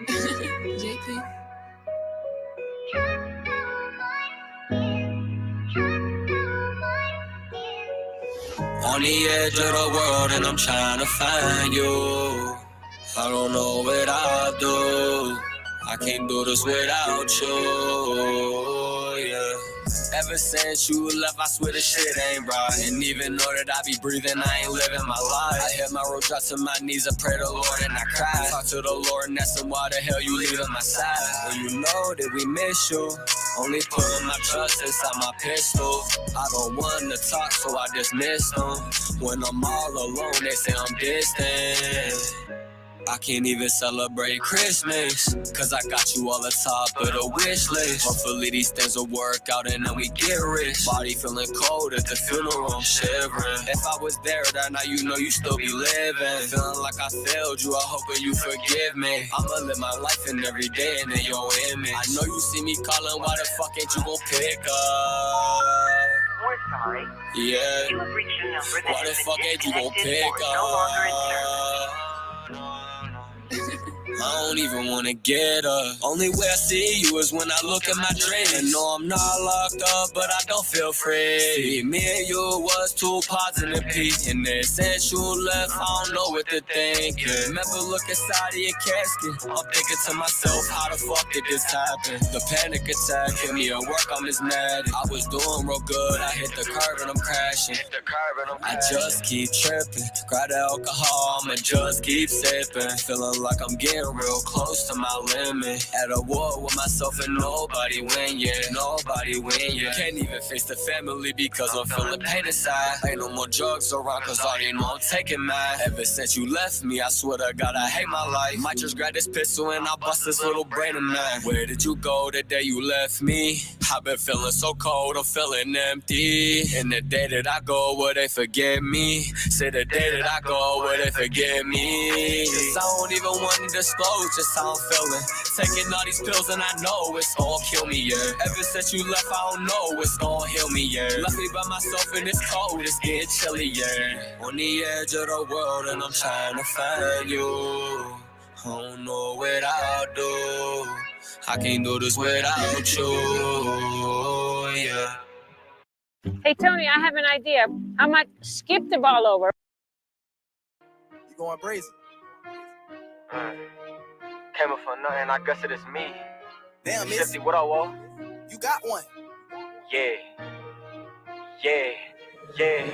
JP. On the edge of the world and I'm trying to find you. I don't know what I'll do. I can't do this without you, yeah. Ever since you left, I swear this shit ain't right. And even though that I be breathing, I ain't living my life. I hit my road, drop to my knees, I pray to the Lord and I cry. Talk to the Lord and ask him why the hell you leaving my side. Well, you know that we miss you. Only putting my trust inside my pistol. I don't want to talk, so I dismiss them. When I'm all alone, they say I'm distant. I can't even celebrate Christmas, cause I got you all the top of the wish list. Hopefully these things will work out and then we get rich. Body feeling cold at the funeral, I'm shivering. If I was there that night, you know you still be living. Feeling like I failed you, I hope that you forgive me. I'ma live my life in every day and in your image. I know you see me calling, why the fuck ain't you gon' pick up? We're sorry. Yeah. You have reached a number that Why the fuck ain't you gon' pick up? I don't even wanna get up. Only way I see you is when I look at my dreams. And no, I'm not locked up, but I don't feel free. See, me and you was two parts in the piece. And then since you left, I don't know what to think. Yeah. Remember look inside of your casket. I'm thinking to myself, how the fuck did this happen? The panic attack hit me at work, I'm just mad. I was doing real good, I hit the curb and I'm crashing. I just keep tripping, grab the alcohol, I'ma just keep sipping. Feeling like I'm getting real close to my limit. At a war with myself and nobody win, yeah. Nobody win, yeah. Can't even face the family because I'm feeling pain inside. Ain't no more drugs around cause I already know I'm taking mine. Ever since you left me, I swear to God I hate my life. Might just grab this pistol and I'll bust this little brain of mine. Where did you go the day you left me? I've been feeling so cold, I'm feeling empty. And the day that I go, will they forget me? Say the day that I go, will they forget me? Cause I don't even want to disclose just how I'm feeling. Taking all these pills and I know it's gonna kill me, yeah. Ever since you left, I don't know it's gonna heal me, yeah. Left me by myself and it's cold, it's getting chilly, yeah. On the edge of the world and I'm trying to find you. I don't know what I'll do. I can't do this without you, yeah. Hey, Tony, I have an idea. I might skip the ball over. You going brazen? Came up for nothing, I guess it is me. Damn, Miss. Shifty, what I want? You got one. Yeah. Yeah. Yeah.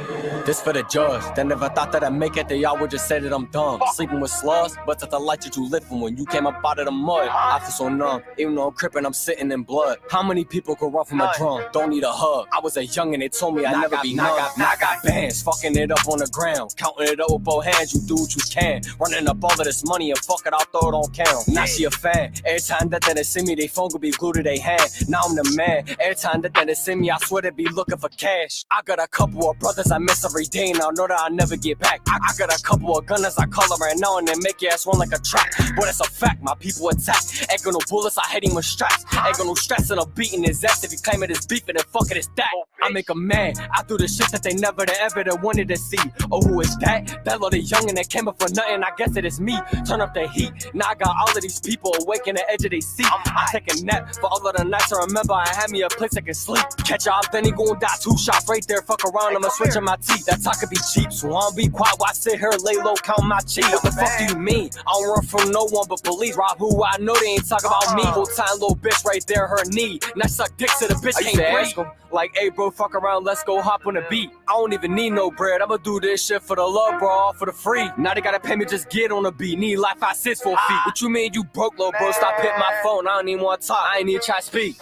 This for the judge that never thought that I'd make it. They all would just say that I'm dumb. Sleeping with slugs, but that's the life that you live from. When you came up out of the mud, I feel so numb. Even though I'm crippin', I'm sitting in blood. How many people could run from a drum? Don't need a hug. I was a young and they told me I'd never be numb. Now I got bands, fucking it up on the ground. Counting it up with both hands, you do what you can. Running up all of this money and fuck it, I'll throw it on count. Now she a fan. Every time that they see me, they phone could be glued to their hand. Now I'm the man. Every time that they see me, I swear they be looking for cash. I got a couple of brothers I miss every day, and I know that I'll never get back. I got a couple of gunners I call them right now and they make your ass run like a track. But it's a fact, my people attack. Ain't got no bullets, I hit him with straps. Ain't got no stress and I'm beating his ass. If you claim it is beef and then fuck it, it's that. I make a man, I do the shit that they never ever wanted to see. Oh, who is that? That little young and they came up for nothing, I guess it is me. Turn up the heat, now I got all of these people awake in the edge of their seat. I take a nap for all of the nights I remember I had me a place I can sleep. Catch y'all, then he gon' die 2 shots right there. Fuck around, I'ma switch on my teeth. That talk could be cheap, so I don't be quiet while I sit here lay low, count my cheese. What the fuck do you mean? I don't run from no one but police. Rob who I know, they ain't talk about me. Whole time little bitch right there, her knee. Now suck dick to the bitch, can't breathe. Like, hey bro, fuck around, let's go hop on the beat. I don't even need no bread, I'ma do this shit for the love, bro, all for the free. Now they gotta pay me, just get on the beat. Need life, I sit for feet. What you mean you broke, little bro? Stop hitting my phone, I don't even wanna talk, I ain't even try to speak.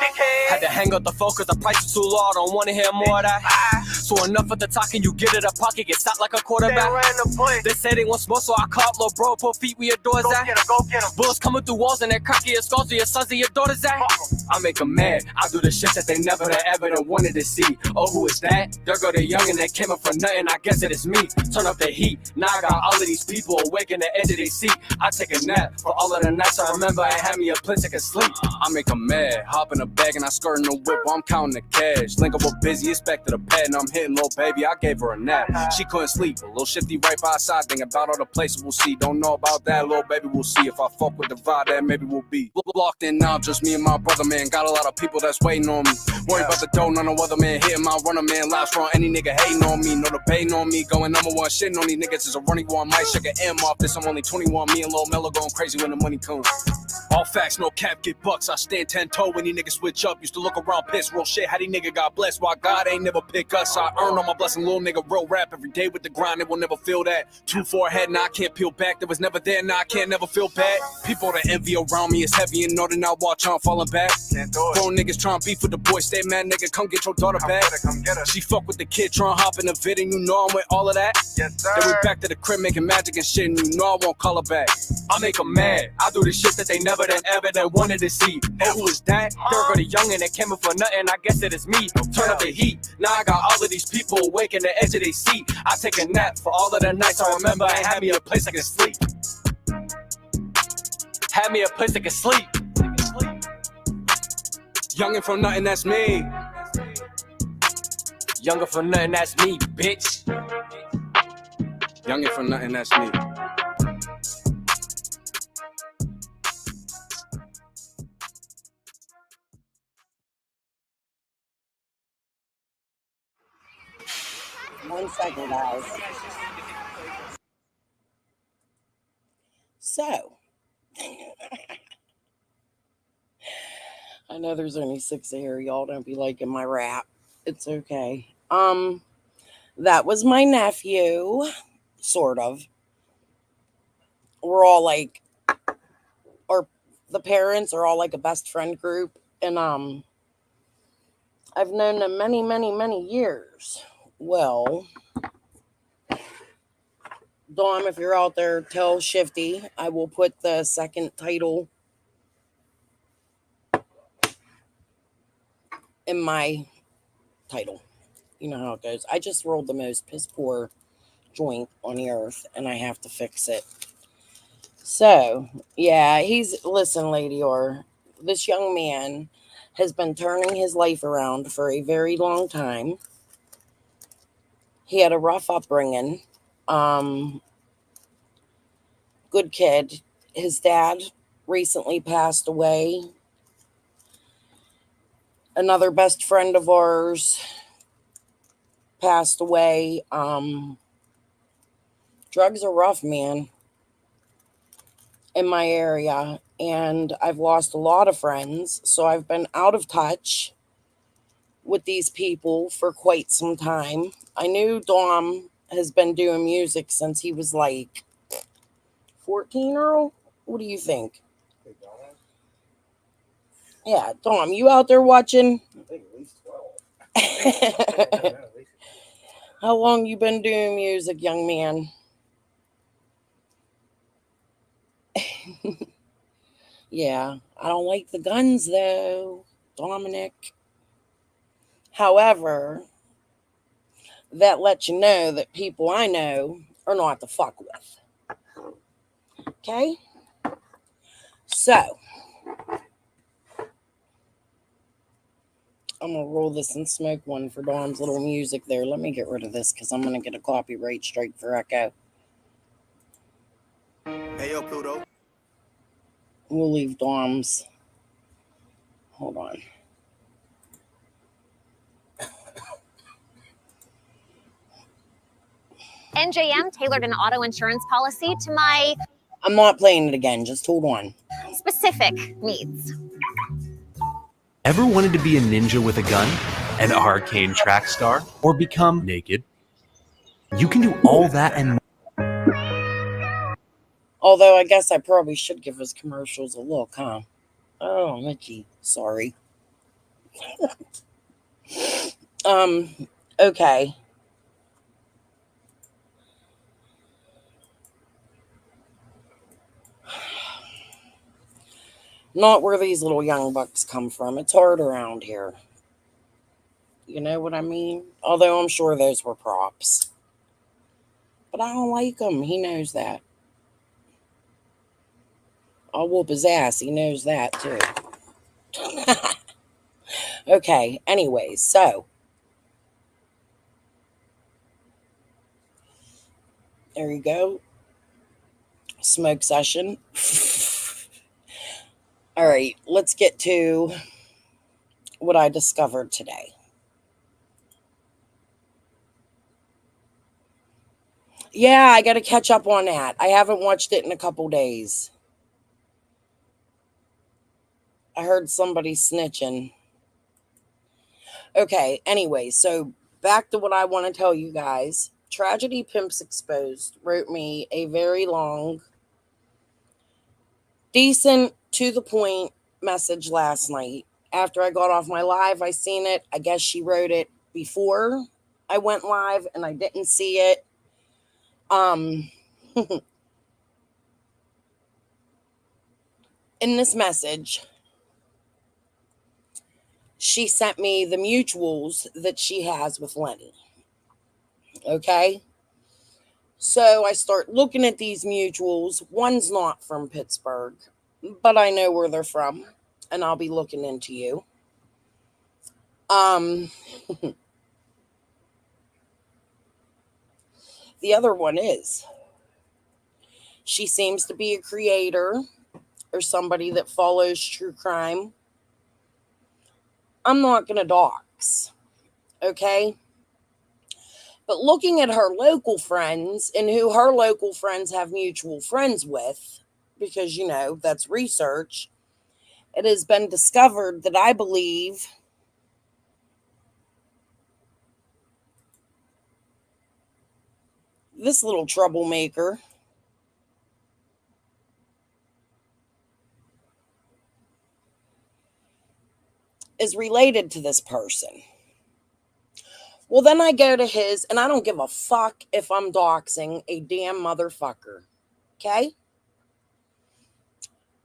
Had to hang up the phone cause the price is too low, I don't wanna hear more of that. So enough of the talking, you get it a pocket, get stopped like a quarterback. They say they want smoke, so I caught little bro, put feet where your doors at. Go get him. Bullets coming through walls and they're cocky as skulls to your sons and your daughters at. I make them mad, I do the shit that they never ever wanted to see. Oh, who is that? There go the youngin' that came up for nothing, I guess it is me. Turn up the heat, now I got all of these people awake in the edge of their seat. I take a nap, for all of the nights I remember I had me a place I could sleep. I make them mad, hop in a bag and I skirt in the whip while I'm counting the cash. Link up with busy, it's back to the pad and I'm hitting, little baby, I gave her a nap. She couldn't sleep, a little shifty right by her side, thinking about all the places we'll see. Don't know about that, little baby, we'll see. If I fuck with the vibe, then maybe we'll be locked in now, just me and my brother, man. Got a lot of people that's waiting on me. Worry about the dough, none no other man hitting my runner, man. Loud strong, any nigga hating on me. No debating on me, going number one, shitting on these niggas is a running war. Might check an M off this, I'm only 21. Me and Lil Melo going crazy when the money comes. All facts, no cap, get bucks. I stand 10-toe when these niggas switch up. Used to look around, piss, real shit. How these nigga got blessed? Why God ain't never pick us? I earn all my blessing, little nigga, real rap. Every day with the grind, it will never feel that. 2-4 head, now I can't peel back. That was never there, now I can't never feel bad. People that envy around me is heavy and know that now watch I'm falling back. Grown niggas trying beef with the boy, stay mad, nigga, come get your daughter back. She fuck with the kid, trying hop in the vid, and you know I'm with all of that. Yes, sir. Then we back to the crib making magic and shit, and you know I won't call her back. I make them mad, I do the shit that they never done ever done wanted to see. Oh, who is that? Third grade youngin' that came up for nothing, I guess that it's me. Turn up the heat, now I got all of these people awake in the edge of their seat. I take a nap for all of the nights I remember, I had me a place I can sleep. Had me a place I can sleep. Youngin' from nothing, that's me. Younger from nothing, that's me, bitch. Youngin' from nothing, that's me. One second, guys. So, I know there's only 6 here. Y'all don't be liking my rap. It's okay. That was my nephew, sort of. We're all like, or the parents are all like a best friend group, and I've known them many, many, many years. Well, Dom, if you're out there, tell Shifty I will put the second title in my title. You know how it goes. I just rolled the most piss poor joint on the earth, and I have to fix it. So, yeah, listen, Lady Or, this young man has been turning his life around for a very long time. He had a rough upbringing. Good kid. His dad recently passed away. Another best friend of ours passed away. Drugs are rough, man, in my area, and I've lost a lot of friends, so I've been out of touch with these people for quite some time. I knew Dom has been doing music since he was like 14, Earl? What do you think? Yeah, Dom, you out there watching? I think at least 12. How long you been doing music, young man? Yeah, I don't like the guns though, Dominic. However, that lets you know that people I know are not to fuck with. Okay? So, I'm going to roll this and smoke one for Dom's little music there. Let me get rid of this because I'm going to get a copyright strike for Echo. Hey, yo, Pluto. We'll leave Dom's. Hold on. NJM tailored an auto insurance policy to my I'm not playing it again. Just hold on. specific needs. Ever wanted to be a ninja with a gun, an arcane track star, or become naked? You can do all that and more. Although I guess I probably should give his commercials a look, huh? Oh, Mickey. Sorry. Okay. Not where these little young bucks come from. It's hard around here. You know what I mean? Although I'm sure those were props. But I don't like him. He knows that. I'll whoop his ass. He knows that, too. Okay. Anyways, so. There you go. Smoke session. All right, let's get to what I discovered today. Yeah, I got to catch up on that. I haven't watched it in a couple days. I heard somebody snitching. Okay, anyway, so back to what I want to tell you guys. Tragedy Pimps Exposed wrote me a very long, decent, to the point message last night. After I got off my live, I seen it. I guess she wrote it before I went live and I didn't see it. In this message, she sent me the mutuals that she has with Lenny. Okay? So I start looking at these mutuals. One's not from Pittsburgh, but I know where they're from, and I'll be looking into you. The other one is, she seems to be a creator or somebody that follows true crime. I'm not going to dox, okay? But looking at her local friends and who her local friends have mutual friends with, because, you know, that's research, it has been discovered that I believe this little troublemaker is related to this person. Well, then I go to his, and I don't give a fuck if I'm doxing a damn motherfucker. Okay?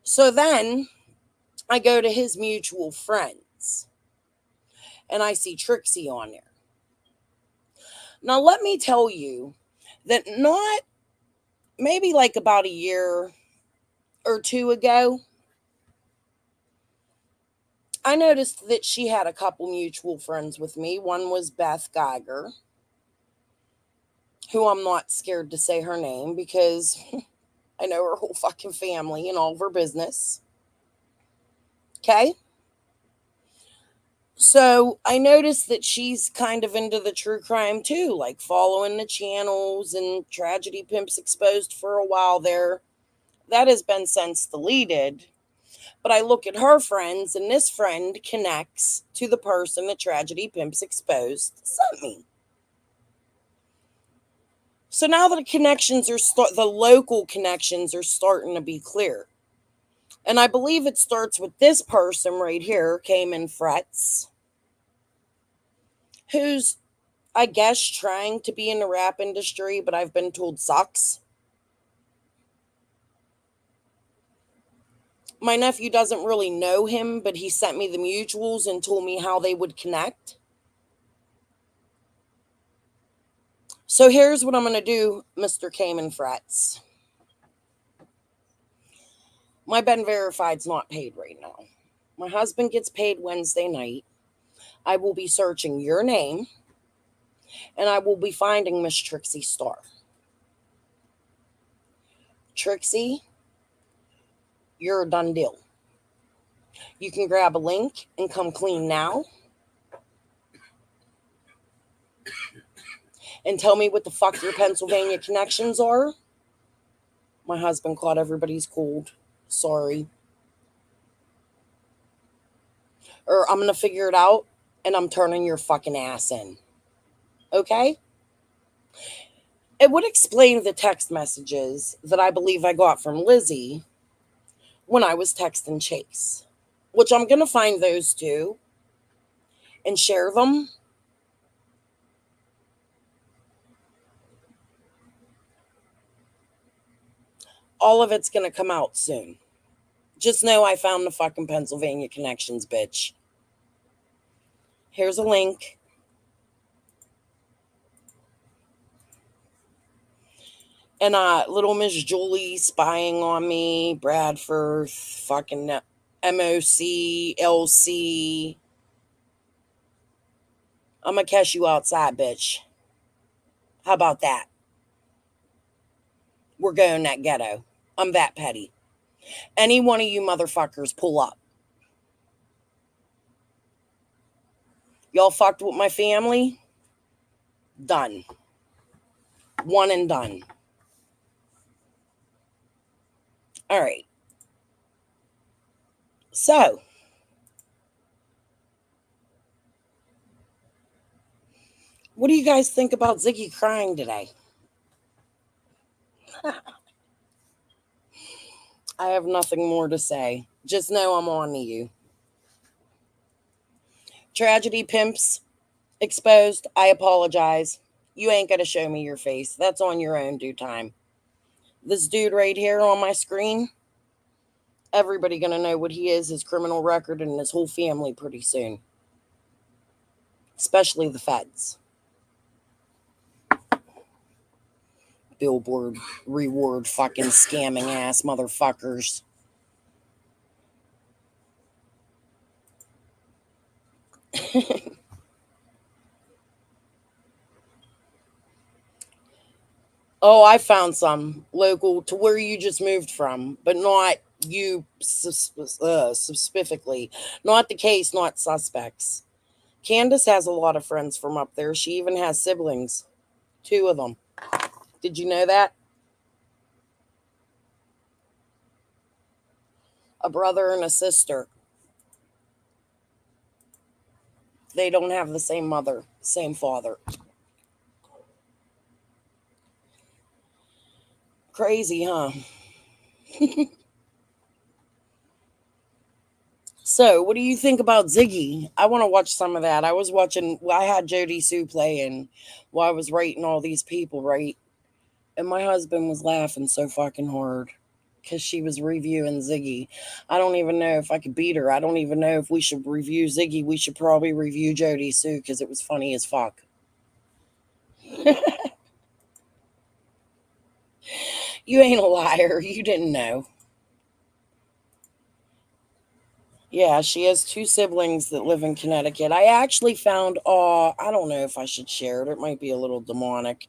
So then I go to his mutual friends, and I see Trixie on there. Now, let me tell you that not maybe like about a year or two ago, I noticed that she had a couple mutual friends with me. One was Beth Geiger, who I'm not scared to say her name because I know her whole fucking family and all of her business. Okay? So I noticed that she's kind of into the true crime too, like following the channels and Tragedy Pimps Exposed for a while there. That has been since deleted. But I look at her friends, and this friend connects to the person that Tragedy Pimps Exposed sent me. So now the connections are the local connections are starting to be clear. And I believe it starts with this person right here, Cayman Frets, who's, I guess, trying to be in the rap industry, but I've been told sucks. My nephew doesn't really know him, but he sent me the mutuals and told me how they would connect. So here's what I'm going to do, Mr. Cayman Frets. My Ben Verified's not paid right now. My husband gets paid Wednesday night. I will be searching your name, and I will be finding Miss Trixie Starr. Trixie, you're a done deal. You can grab a link and come clean now and tell me what the fuck your Pennsylvania connections are. My husband caught everybody's cold. Sorry. Or I'm going to figure it out, and I'm turning your fucking ass in. Okay? It would explain the text messages that I believe I got from Lizzie when I was texting Chase, which I'm going to find those two and share them. All of it's going to come out soon. Just know I found the fucking Pennsylvania connections, bitch. Here's a link. And little Miss Julie spying on me, Bradford, fucking MOC, LC. I'm going to catch you outside, bitch. How about that? we're going that ghetto. I'm that petty. Any one of you motherfuckers pull up. Y'all fucked with my family? Done. One and done. All right. So, what do you guys think about Ziggy crying today? I have nothing more to say. Just know I'm on to you. Tragedy pimps exposed. I apologize. You ain't gonna show me your face. That's on your own due time. This dude right here on my screen, everybody gonna know what he is, his criminal record, and his whole family pretty soon. Especially the feds. Billboard reward fucking scamming ass motherfuckers. Oh, I found some local to where you just moved from, but not you specifically. Not the case, not suspects. Candace has a lot of friends from up there. She even has siblings. 2 of them. Did you know that? A brother and a sister. They don't have the same mother, same father. Crazy, huh? So, what do you think about Ziggy? I want to watch some of that. I had Jody Sue playing while I was writing all these people, right? And my husband was laughing so fucking hard because she was reviewing Ziggy. I don't even know if I could beat her. I don't even know if we should review Ziggy. We should probably review Jody Sue because it was funny as fuck. You ain't a liar. You didn't know. Yeah, she has 2 siblings that live in Connecticut. I actually found, I don't know if I should share it. It might be a little demonic.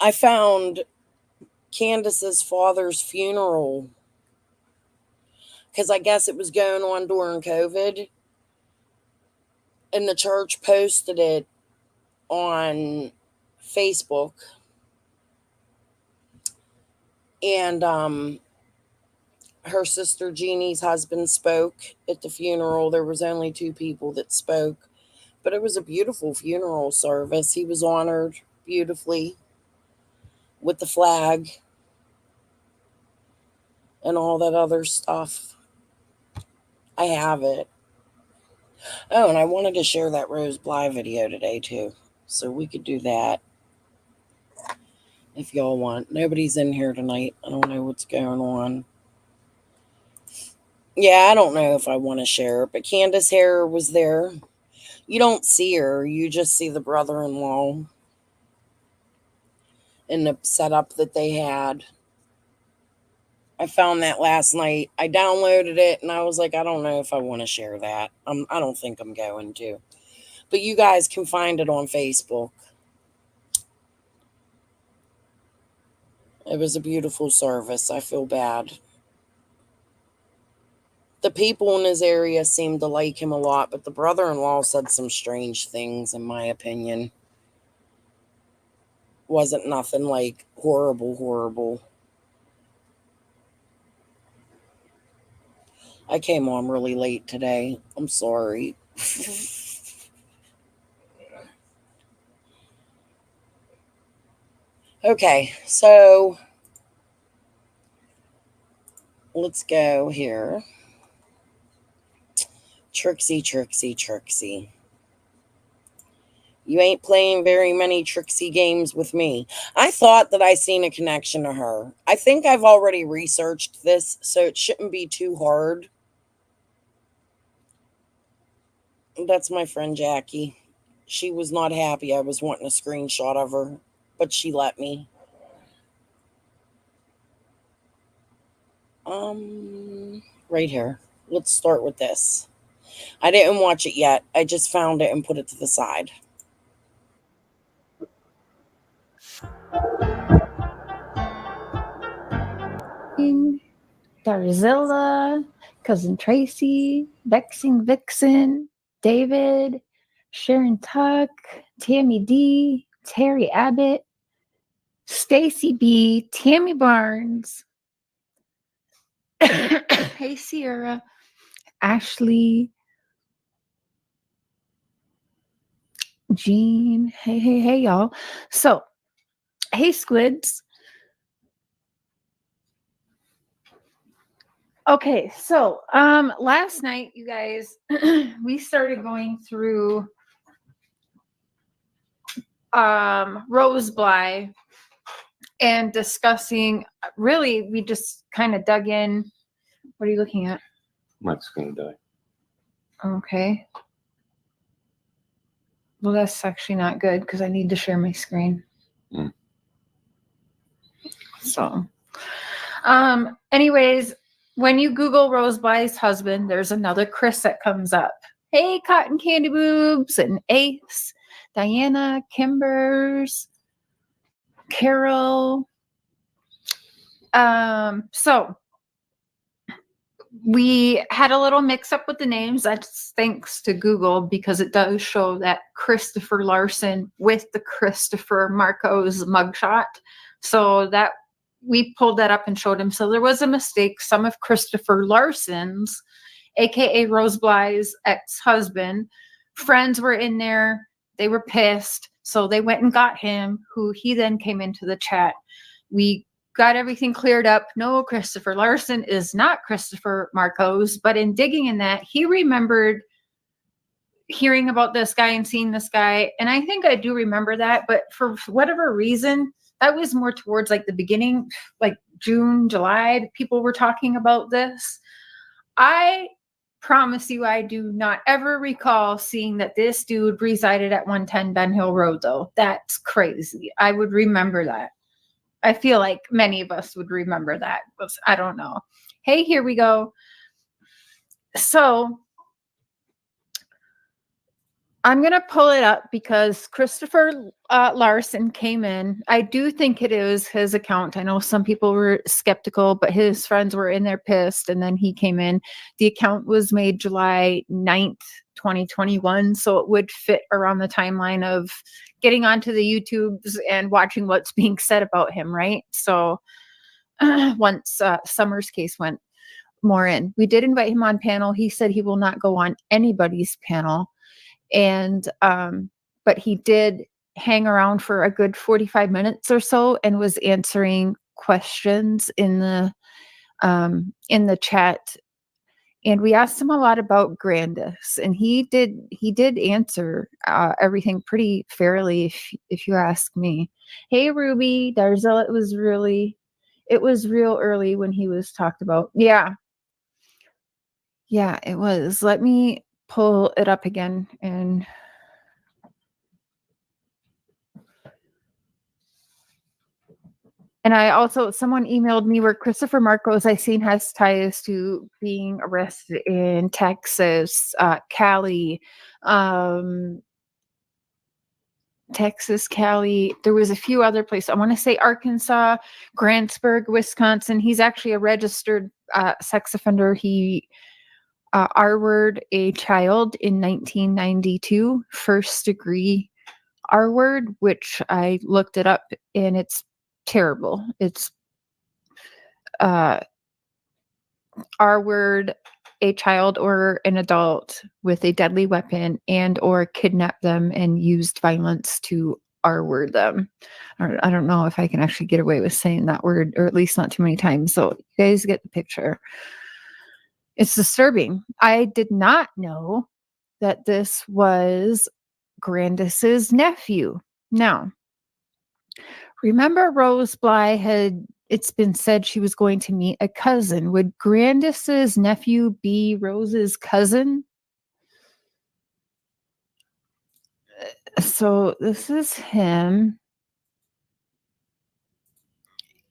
I found Candace's father's funeral because I guess it was going on during COVID. And the church posted it on Facebook. And her sister Jeannie's husband spoke at the funeral. There was only 2 people that spoke. But it was a beautiful funeral service. He was honored beautifully with the flag and all that other stuff. I have it. Oh, and I wanted to share that Rose Bly video today too. So we could do that if y'all want. Nobody's in here tonight. I don't know what's going on. Yeah, I don't know if I want to share it, but Candace Hare was there. You don't see her. You just see the brother-in-law and the setup that they had. I found that last night. I downloaded it and I was like, I don't know if I want to share that. I don't think I'm going to. But you guys can find it on Facebook. It was a beautiful service. I feel bad. The people in his area seemed to like him a lot, but the brother-in-law said some strange things, in my opinion. Wasn't nothing like horrible. I came on really late today. I'm sorry. Okay, so let's go here. Trixie. You ain't playing very many Trixie games with me. I thought that I seen a connection to her. I think I've already researched this, so it shouldn't be too hard. That's my friend Jackie. She was not happy I was wanting a screenshot of her, but she let me. Right here. Let's start with this. I didn't watch it yet. I just found it and put it to the side. Darzilla, Cousin Tracy, Vexing Vixen, David, Sharon Tuck, Tammy D, Terry Abbott, Stacy B, Tammy Barnes, hey Sierra, Ashley, Jean, hey, y'all. So, hey, squids. Okay, so last night, you guys, we started going through Rose Bly and discussing. Really, we just kind of dug in. What are you looking at? Mike's gonna die. Okay. Well, that's actually not good because I need to share my screen. Mm. So, anyways, when you Google Rose Bly's husband, there's another Chris that comes up. Hey, Cotton Candy Boobs and Ace, Diana, Kimbers, Carol. So we had a little mix up with the names. That's thanks to Google because it does show that Christopher Larson with the Christopher Marcos mugshot. So that we pulled that up and showed him. So there was a mistake. Some of Christopher Larson's, aka Rose Bly's ex-husband, friends were in there. They were pissed. So they went and got him, who he then came into the chat. We got everything cleared up. No, Christopher Larson is not Christopher Marcos, but in digging in that, he remembered hearing about this guy and seeing this guy. And I think I do remember that, but for whatever reason, that was more towards like the beginning, like June, July, people were talking about this. I promise you, I do not ever recall seeing that this dude resided at 110 Ben Hill Road, though. That's crazy. I would remember that. I feel like many of us would remember that. But I don't know. Hey, here we go. So I'm going to pull it up because Christopher Larson came in. I do think it is his account. I know some people were skeptical, but his friends were in there pissed, and then he came in. The account was made July 9th, 2021, so it would fit around the timeline of getting onto the YouTubes and watching what's being said about him, right? So once Summer's case went more in. We did invite him on panel. He said he will not go on anybody's panel. And but he did hang around for a good 45 minutes or so and was answering questions in the chat. And we asked him a lot about Grandis, and he did answer everything pretty fairly, if you ask me. Hey, Ruby, Darzilla, it was real early when he was talked about. Yeah, it was. Let me pull it up again and I also, someone emailed me where Christopher Marcos I seen has ties to being arrested in Texas, Cali, Texas, Cali. There was a few other places. I want to say Arkansas, Grantsburg, Wisconsin. He's actually a registered sex offender. He R-word a child in 1992, first degree R-word, which I looked it up and it's terrible. It's R-word a child or an adult with a deadly weapon and or kidnap them and used violence to R-word them. I don't know if I can actually get away with saying that word, or at least not too many times. So you guys get the picture. It's disturbing. I did not know that this was Grandis's nephew. Now, remember Rose Bly it's been said she was going to meet a cousin. Would Grandis's nephew be Rose's cousin? So this is him.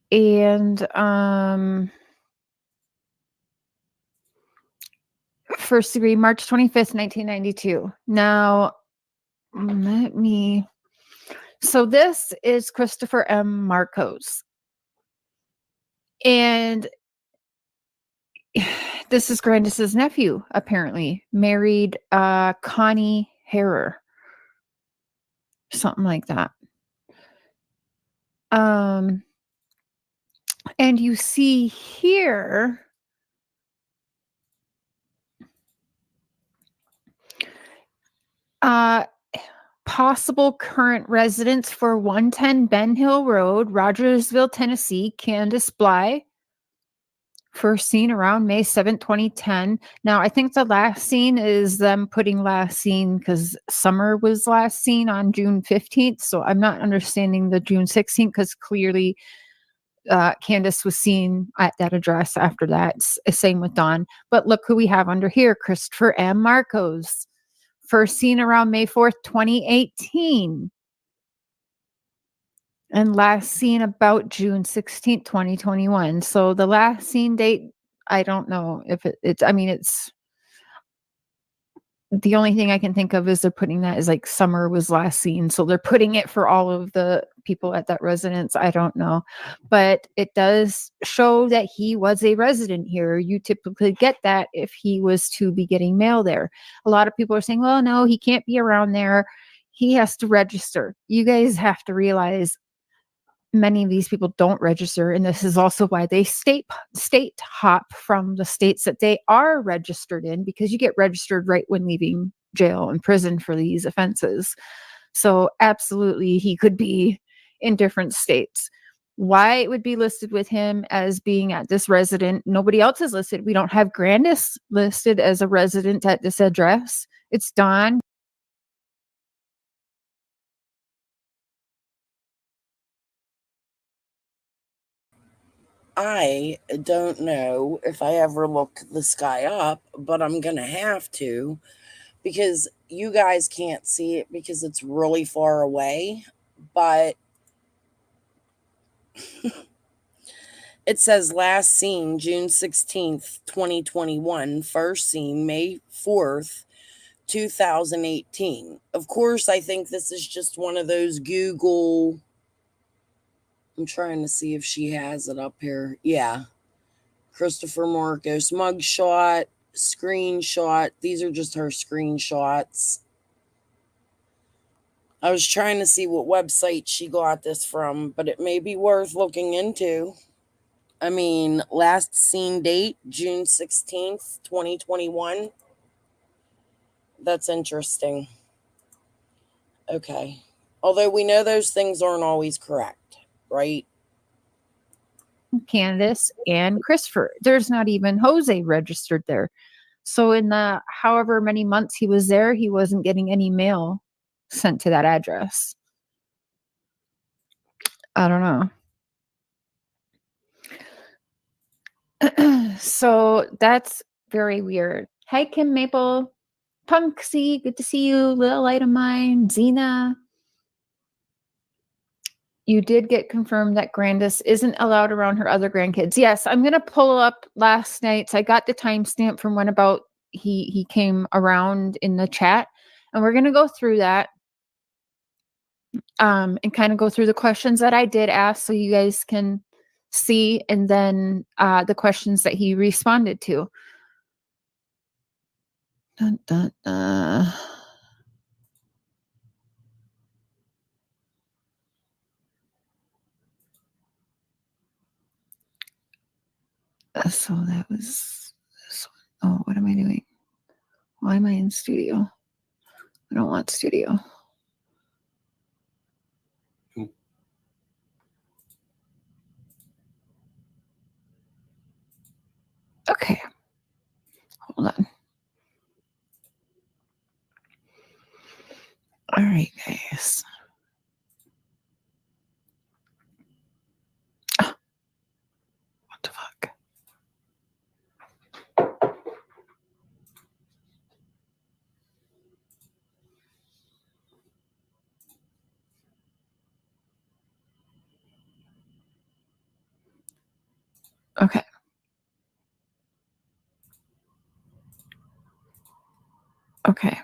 And first degree, March 25th, 1992. Now, so this is Christopher M. Marcos. And this is Grandis's nephew, apparently, married Connie Harrer. Something like that. And you see here possible current residents for 110 Ben Hill Road, Rogersville, Tennessee, Candace Bly. First seen around May 7th, 2010. Now, I think the last scene is them putting last seen because Summer was last seen on June 15th. So I'm not understanding the June 16th because clearly Candace was seen at that address after that. Same with Dawn. But look who we have under here, Christopher M. Marcos. First seen around May 4th, 2018. And last seen about June 16th, 2021. So the last seen date, I don't know if it's, I mean, it's the only thing I can think of is they're putting that as like Summer was last seen. So they're putting it for all of the people at that residence. I don't know. But it does show that he was a resident here. You typically get that if he was to be getting mail there. A lot of people are saying, well, no, he can't be around there. He has to register. You guys have to realize many of these people don't register, and this is also why they state hop from the states that they are registered in, because you get registered right when leaving jail and prison for these offenses. So absolutely he could be in different states. Why it would be listed with him as being at this resident, nobody else is listed. We don't have Grandis listed as a resident at this address. It's Dawn. I don't know if I ever look this guy up, but I'm going to have to because you guys can't see it because it's really far away. But it says last seen June 16th, 2021, first seen May 4th, 2018. Of course, I think this is just one of those Google. I'm trying to see if she has it up here. Yeah. Christopher Marcos mugshot, screenshot. These are just her screenshots. I was trying to see what website she got this from, but it may be worth looking into. I mean, last seen date, June 16th, 2021. That's interesting. Okay. Although we know those things aren't always correct, right? Candace and Christopher. There's not even Jose registered there. So in the however many months he was there, he wasn't getting any mail sent to that address. I don't know. So that's very weird. Hi, Kim Maple. Punksy, good to see you. Little light of mine. Zena. You did get confirmed that Grandis isn't allowed around her other grandkids. Yes, I'm going to pull up last night's. I got the timestamp from when about he came around in the chat. And we're going to go through that. And kind of go through the questions that I did ask so you guys can see, and then the questions that he responded to. Dun, dun, so that was this one. Oh, what am I doing? Why am I in studio? I don't want studio. Okay. Hold on. All right, guys. Oh, what the fuck? Okay. Okay.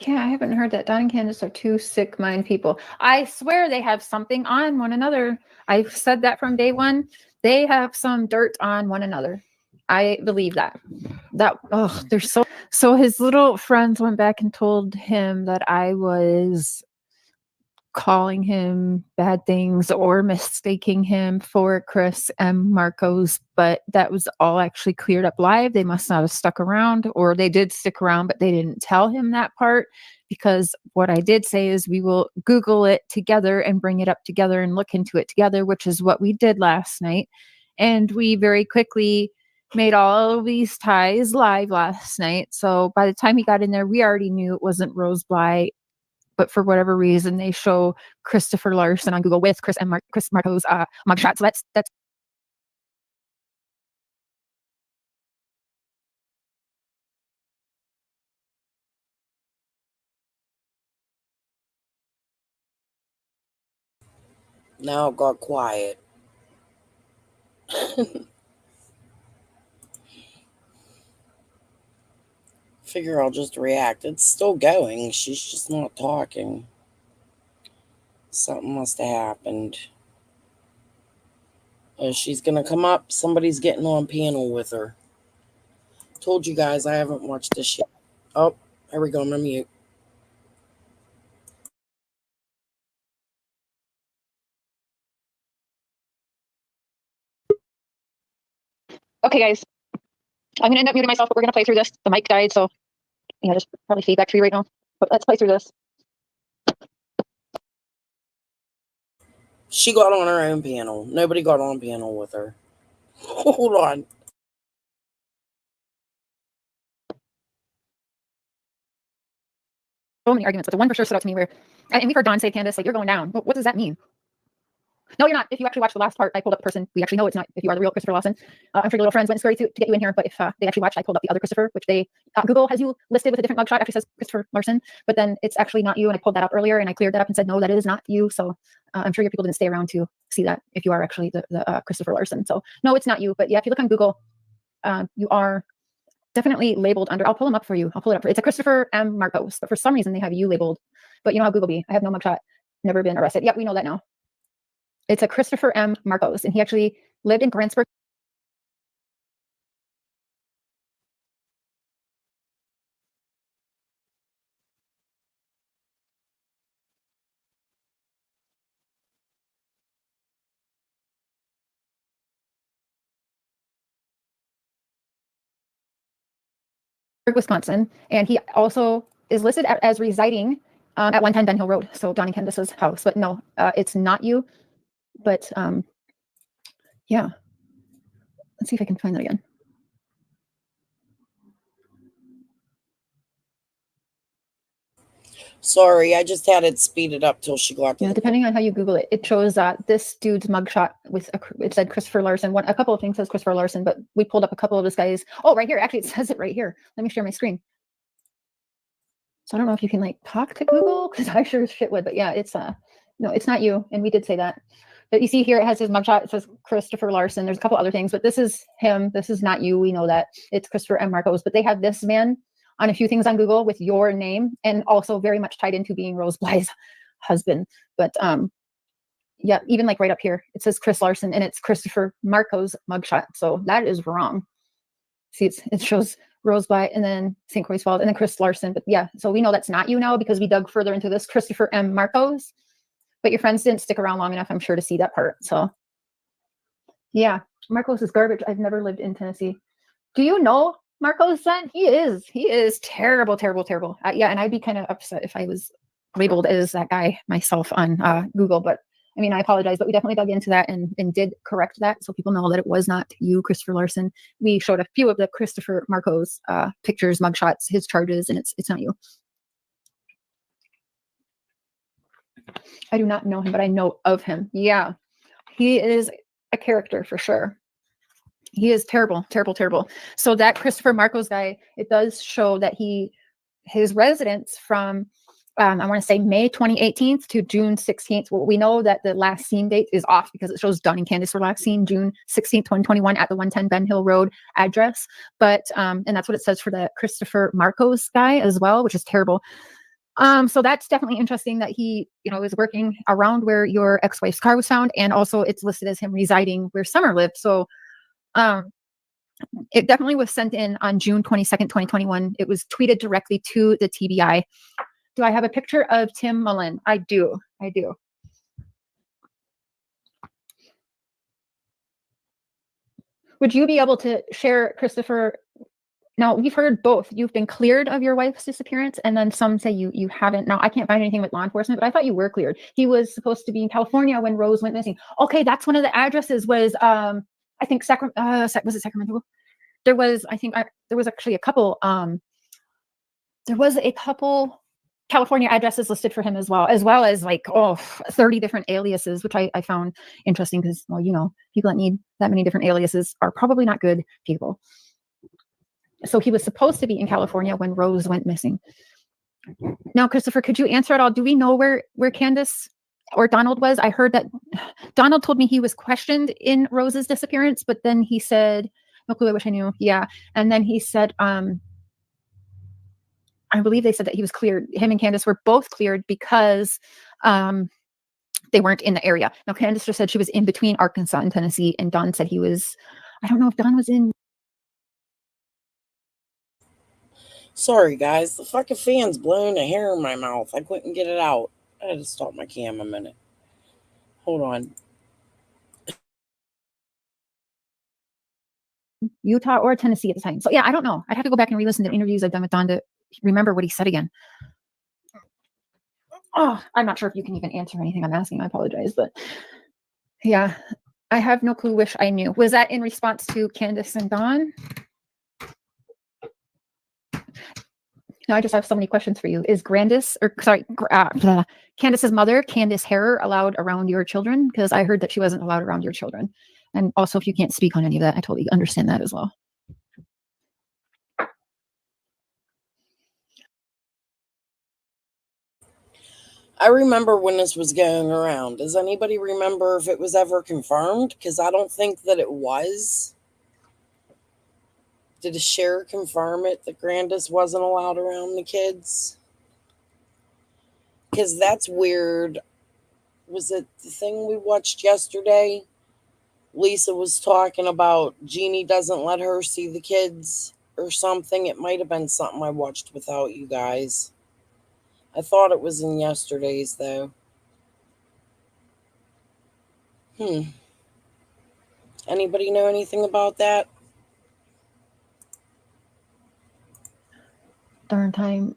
Yeah, I haven't heard that. Don and Candace are two sick mind people. I swear they have something on one another. I've said that from day one. They have some dirt on one another. I believe that. They're so his little friends went back and told him that I was calling him bad things or mistaking him for Chris and Marcos, but that was all actually cleared up live. They must not have stuck around, or they did stick around, but they didn't tell him that part, because what I did say is we will Google it together and bring it up together and look into it together, which is what we did last night. And we very quickly made all of these ties live last night. So by the time he got in there, we already knew it wasn't Rose Bly, but for whatever reason, they show Christopher Larson on Google with Chris Marco's mugshot. So that's Now it got quiet. Figure I'll just react. It's still going. She's just not talking. Something must have happened. She's gonna come up. Somebody's getting on panel with her. Told you guys I haven't watched this yet. Oh, here we go. I'm gonna mute. okay, guys. I'm gonna end up muting myself, but we're gonna play through this. The mic died, so yeah, there's probably feedback for you right now. But let's play through this. She got on her own panel. Nobody got on panel with her. Hold on. So many arguments, but the one for sure stood out to me where, and we've heard Don say, Candace, like, you're going down. What does that mean? No, you're not. If you actually watch the last part, I pulled up the person. We actually know it's not, if you are the real Christopher Lawson. I'm sure your little friends went scurry to get you in here, but if they actually watched, I pulled up the other Christopher, which they, Google has you listed with a different mugshot, actually says Christopher Larson, but then it's actually not you. And I pulled that up earlier and I cleared that up and said, no, that is not you. So I'm sure your people didn't stay around to see that if you are actually the Christopher Larson. So no, it's not you. But yeah, if you look on Google, you are definitely labeled under, I'll pull them up for you. I'll pull it up. It's a Christopher M. Marcos, but for some reason they have you labeled. But you know how Google be. I have no mugshot, never been arrested. Yep, we know that now. It's a Christopher M. Marcos, and he actually lived in Grantsburg. Wisconsin, and he also is listed as residing at 110 Ben Hill Road, so Donnie Candace's house. But no, it's not you. But yeah, let's see if I can find that again. Sorry, I just had it speeded up till she got to Yeah, depending on how you Google it, it shows this dude's mugshot with it said Christopher Larson. A couple of things says Christopher Larson, but we pulled up a couple of this guy's. Oh, right here. Actually, it says it right here. Let me share my screen. So I don't know if you can like talk to Google, because I sure as shit would. But yeah, it's no, it's not you, and we did say that. But you see here, it has his mugshot. It says Christopher Larson. There's a couple other things, but this is him. This is not you. We know that it's Christopher M. Marcos. But they have this man on a few things on Google with your name, and also very much tied into being Rose Bly's husband. But yeah, even like right up here, it says Chris Larson, and it's Christopher Marcos mugshot. So that is wrong. See, it shows Rose Bly and then St. Croix Falls and then Chris Larson. But yeah, so we know that's not you now because we dug further into this Christopher M. Marcos. But your friends didn't stick around long enough, I'm sure, to see that part. So yeah, Marcos is garbage. I've never lived in Tennessee. Do you know Marcos' son? He is terrible, terrible, terrible. Yeah, and I'd be kind of upset if I was labeled as that guy myself on Google. But I mean, I apologize, but we definitely dug into that and did correct that, so people know that it was not you, Christopher Larson. We showed a few of the Christopher Marcos pictures, mugshots, his charges, and it's not you. I do not know him, but I know of him. Yeah, he is a character for sure. He is terrible, terrible, terrible. So that Christopher Marcos guy, it does show that his residence from I want to say May 2018 to June 16th. Well, we know that the last seen date is off because it shows Don and Candace were last seen June 16th, 2021 at the 110 Ben Hill Road address. But and that's what it says for the Christopher Marcos guy as well, which is terrible. So that's definitely interesting that he, is working around where your ex-wife's car was found, and also it's listed as him residing where Summer lived. So, it definitely was sent in on June 22nd, 2021. It was tweeted directly to the TBI. Do I have a picture of Tim Mullen? I do. Would you be able to share, Christopher? Now, we've heard both. You've been cleared of your wife's disappearance, and then some say you haven't. Now, I can't find anything with law enforcement, but I thought you were cleared. He was supposed to be in California when Rose went missing. Okay, that's one of the addresses was, I think, was it Sacramento? There was, there was actually a couple, California addresses listed for him as well as like 30 different aliases, which I found interesting because, well, people that need that many different aliases are probably not good people. So he was supposed to be in California when Rose went missing. Now, Christopher, could you answer at all? Do we know where Candace or Donald was? I heard that Donald told me he was questioned in Rose's disappearance, but then he said, no clue, I wish I knew. Yeah. And then he said, I believe they said that he was cleared. Him and Candace were both cleared because they weren't in the area. Now, Candace just said she was in between Arkansas and Tennessee, and Don said he was, I don't know if Don was in. Sorry, guys. The fucking fan's blowing a hair in my mouth. I couldn't get it out. I had to stop my cam a minute. Hold on. Utah or Tennessee at the time. So yeah, I don't know. I'd have to go back and re-listen to interviews I've done with Don to remember what he said again. Oh, I'm not sure if you can even answer anything I'm asking. I apologize, but yeah, I have no clue. Wish I knew. Was that in response to Candace and Don? No, I just have so many questions for you. Is Candace's mother, Candace Harrer, allowed around your children? Because I heard that she wasn't allowed around your children. And also, if you can't speak on any of that, I totally understand that as well. I remember when this was going around. Does anybody remember if it was ever confirmed? Because I don't think that it was. Did the sheriff confirm it that Candace wasn't allowed around the kids? Because that's weird. Was it the thing we watched yesterday? Lisa was talking about Jeannie doesn't let her see the kids or something. It might have been something I watched without you guys. I thought it was in yesterday's, though. Anybody know anything about that? Darn time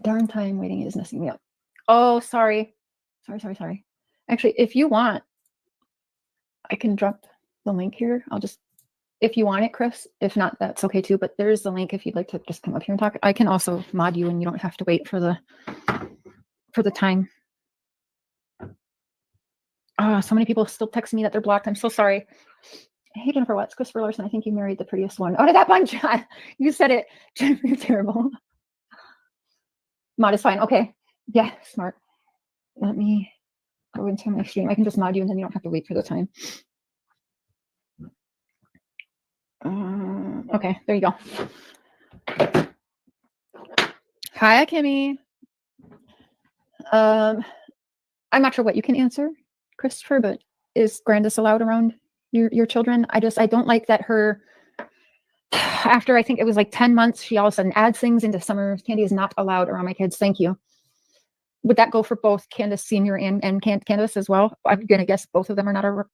waiting is messing me up. Oh, sorry. Actually, if you want, I can drop the link here. If you want it, Chris. If not, that's okay too. But there's the link if you'd like to just come up here and talk. I can also mod you, and you don't have to wait for the time. So many people still texting me that they're blocked. I'm so sorry. Hey, Jennifer Watts, Christopher Larson. I think you married the prettiest one. Out of that bunch, you said it. Jennifer, you're terrible. Mod is fine. Okay. Yeah, smart. Let me go into my stream. I can just mod you, and then you don't have to wait for the time. Okay, there you go. Hi, Kimmy. I'm not sure what you can answer, Christopher, but is Candace allowed around your children? I don't like that her, after I think it was like 10 months, she all of a sudden adds things into Summer. Candy is not allowed around my kids. Thank you. Would that go for both Candace Senior and Candace as well? I'm going to guess both of them are not a.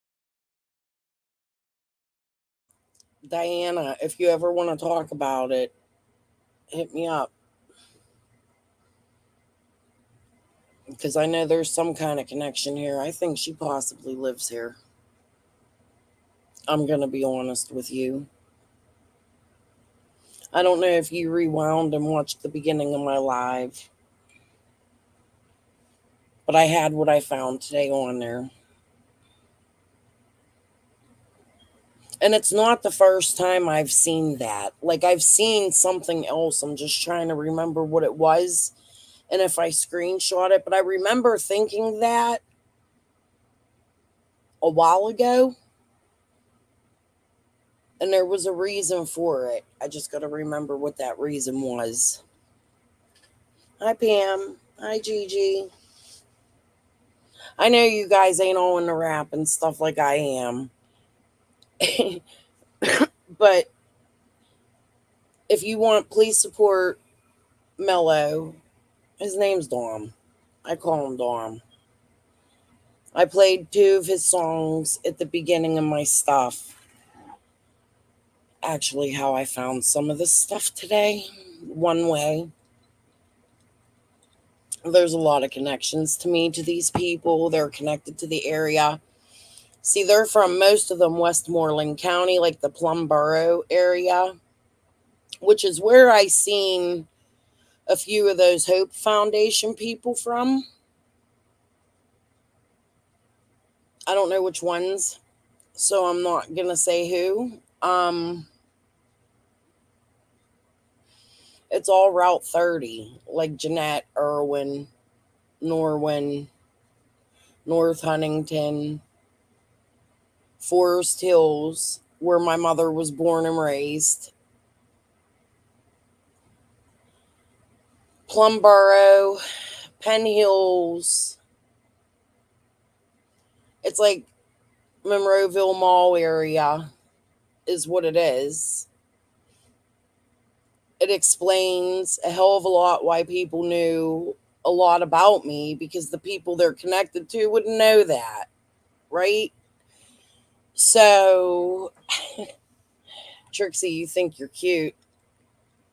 Diana, if you ever want to talk about it, hit me up. Because I know there's some kind of connection here. I think she possibly lives here. I'm going to be honest with you. I don't know if you rewound and watched the beginning of my live. But I had what I found today on there. And it's not the first time I've seen that. Like, I've seen something else. I'm just trying to remember what it was. And if I screenshot it. But I remember thinking that a while ago. And there was a reason for it. I just got to remember what that reason was. Hi, Pam. Hi, Gigi. I know you guys ain't all into rap and stuff like I am. But if you want, please support Melo. His name's Dom. I call him Dom. I played 2 of his songs at the beginning of my stuff. Actually, how I found some of this stuff today. One way. There's a lot of connections to me to these people. They're connected to the area. See, they're from, most of them, Westmoreland County, like the Plumboro area, which is where I seen a few of those Hope Foundation people from. I don't know which ones, so I'm not gonna say who. It's all Route 30, like Jeanette, Irwin, Norwin, North Huntington, Forest Hills, where my mother was born and raised, Plumboro, Penn Hills. It's like Monroeville Mall area is what it is. It explains a hell of a lot why people knew a lot about me, because the people they're connected to wouldn't know that, right? So, Trixie, you think you're cute.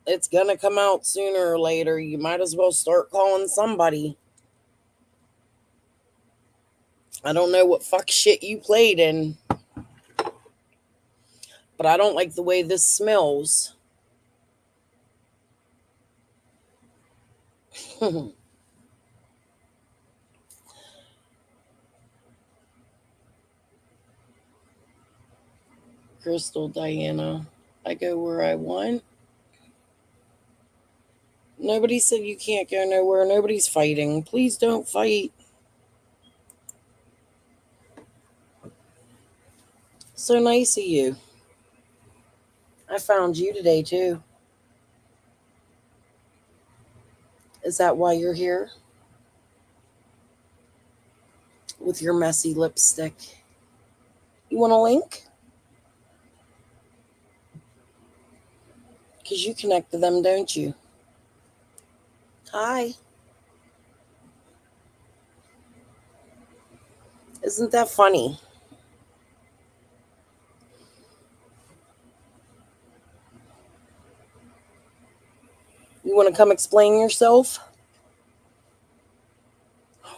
It's gonna come out sooner or later. You might as well start calling somebody. I don't know what fuck shit you played in, but I don't like the way this smells. Crystal, Diana, I go where I want. Nobody said you can't go nowhere. Nobody's fighting. Please don't fight. So nice of you. I found you today, too. Is that why you're here? With your messy lipstick. You want a link? Because you connect to them, don't you? Hi. Isn't that funny? You want to come explain yourself?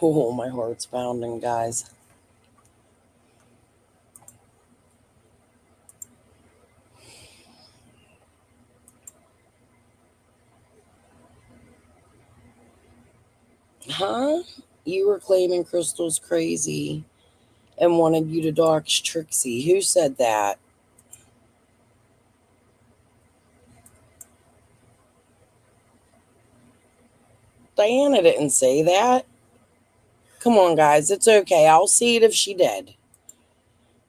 Oh, my heart's pounding, guys. Huh? You were claiming Crystal's crazy and wanted you to dox Trixie. Who said that? Diana didn't say that. Come on, guys. It's okay. I'll see it if she did.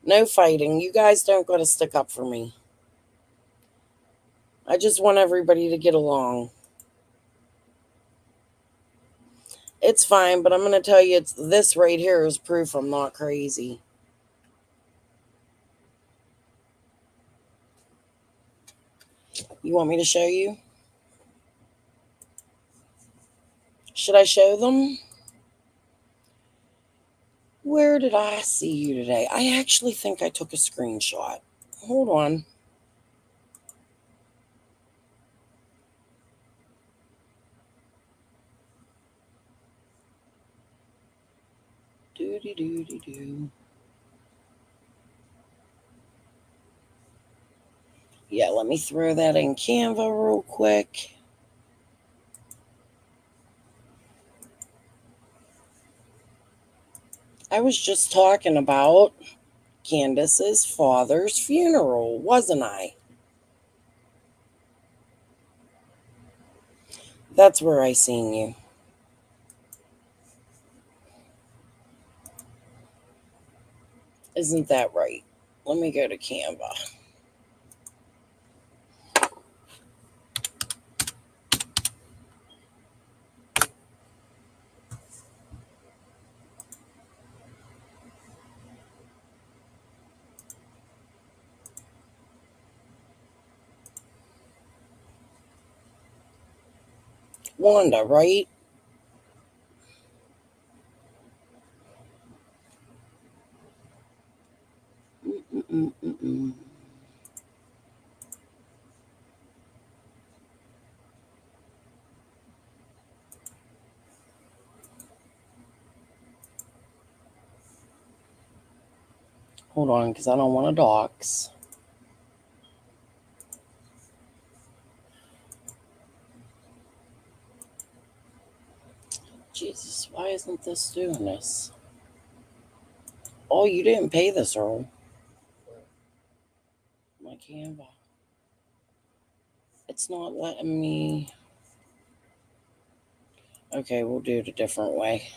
No fighting. You guys don't got to stick up for me. I just want everybody to get along. It's fine, but I'm going to tell you, it's this right here is proof I'm not crazy. You want me to show you? Should I show them? Where did I see you today? I actually think I took a screenshot. Hold on. Doo-dee-doo-dee-doo. Yeah, let me throw that in Canva real quick. I was just talking about Candace's father's funeral, wasn't I? That's where I seen you. Isn't that right? Let me go to Canva. Wanda, right? Mm-mm-mm-mm. Hold on, because I don't want to dox. Jesus, why isn't this doing this? Oh, you didn't pay this, Earl. My Canva. It's not letting me. Okay, we'll do it a different way.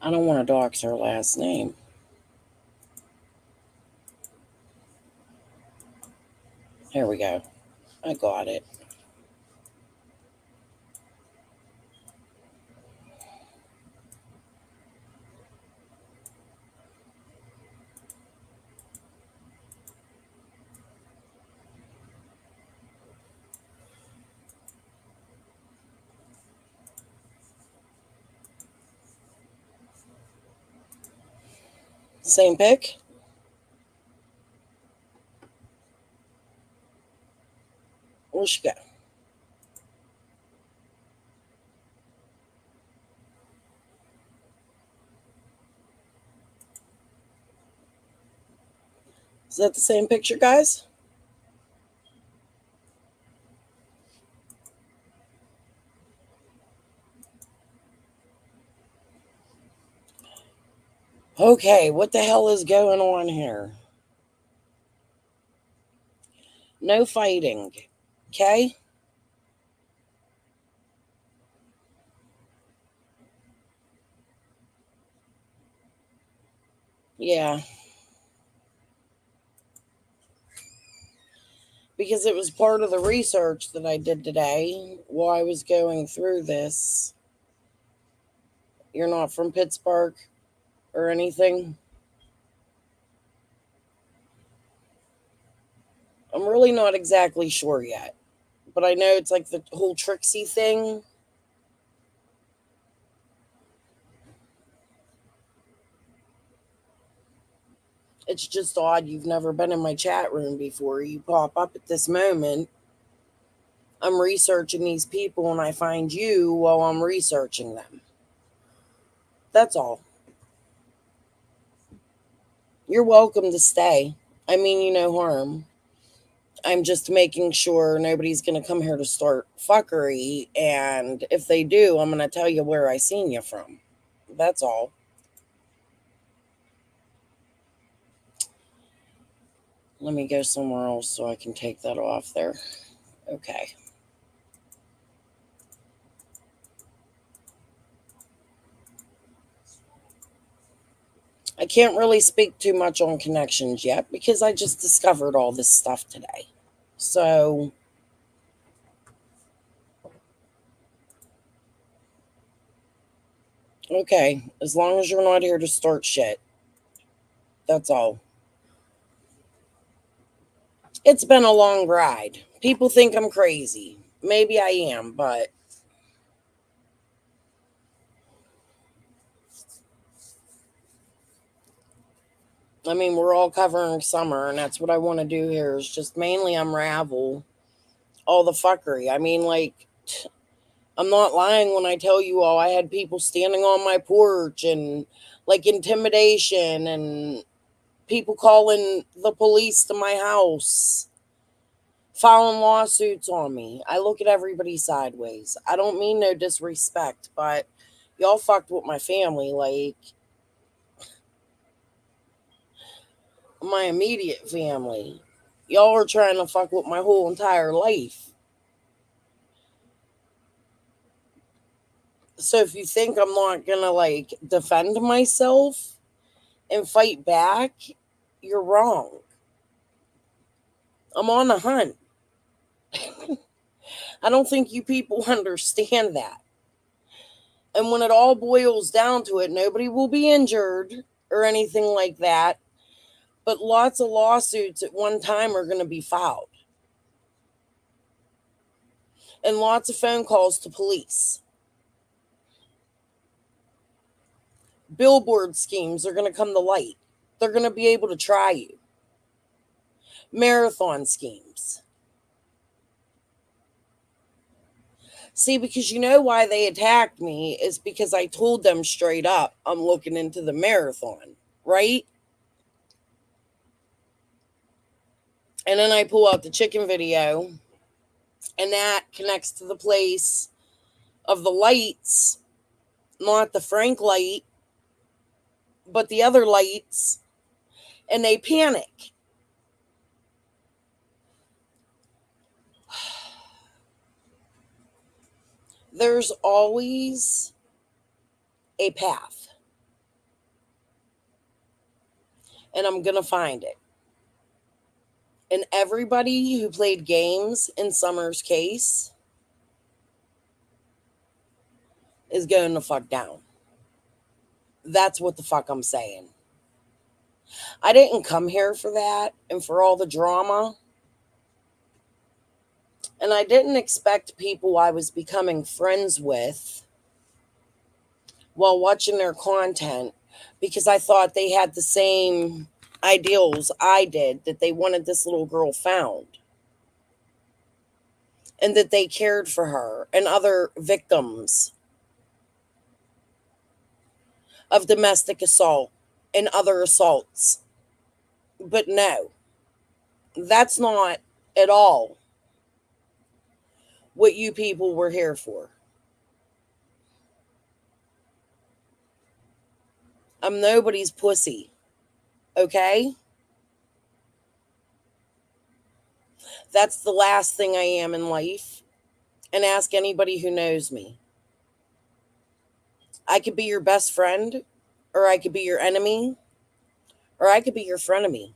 I don't want to dox her last name. Here we go. I got it. Same pick? Where'd she go? Is that the same picture, guys? Okay, what the hell is going on here? No fighting. Okay? Yeah. Because it was part of the research that I did today while I was going through this. You're not from Pittsburgh or anything? I'm really not exactly sure yet. But I know it's like the whole Trixie thing. It's just odd you've never been in my chat room before. You pop up at this moment. I'm researching these people and I find you while I'm researching them. That's all. You're welcome to stay. I mean you no harm. I'm just making sure nobody's going to come here to start fuckery. And if they do, I'm going to tell you where I seen you from. That's all. Let me go somewhere else so I can take that off there. Okay. I can't really speak too much on connections yet because I just discovered all this stuff today. So, okay, as long as you're not here to start shit. That's all. It's been a long ride. People think I'm crazy. Maybe I am, but I mean, we're all covering summer, and that's what I want to do here is just mainly unravel all the fuckery. I mean, like, I'm not lying when I tell you all I had people standing on my porch and like intimidation and people calling the police to my house, filing lawsuits on me. I look at everybody sideways. I don't mean no disrespect, but y'all fucked with my family. Like, my immediate family. Y'all are trying to fuck with my whole entire life. So if you think I'm not gonna like defend myself and fight back, you're wrong. I'm on the hunt. I don't think you people understand that. And when it all boils down to it, nobody will be injured or anything like that. But lots of lawsuits at one time are going to be filed. and lots of phone calls to police. Billboard schemes are going to come to light. They're going to be able to try you. Marathon schemes. See, because you know why they attacked me is because I told them straight up, I'm looking into the marathon, right? And then I pull out the chicken video, and that connects to the place of the lights, not the Frank light, but the other lights, and they panic. There's always a path, and I'm going to find it. And everybody who played games in Summer's case is going to fuck down. That's what the fuck I'm saying. I didn't come here for that and for all the drama. And I didn't expect people I was becoming friends with while watching their content, because I thought they had the same ideals I did, that they wanted this little girl found and that they cared for her and other victims of domestic assault and other assaults. But no, that's not at all what you people were here for. I'm nobody's pussy, okay? That's the last thing I am in life. And ask anybody who knows me. I could be your best friend, or I could be your enemy, or I could be your frenemy.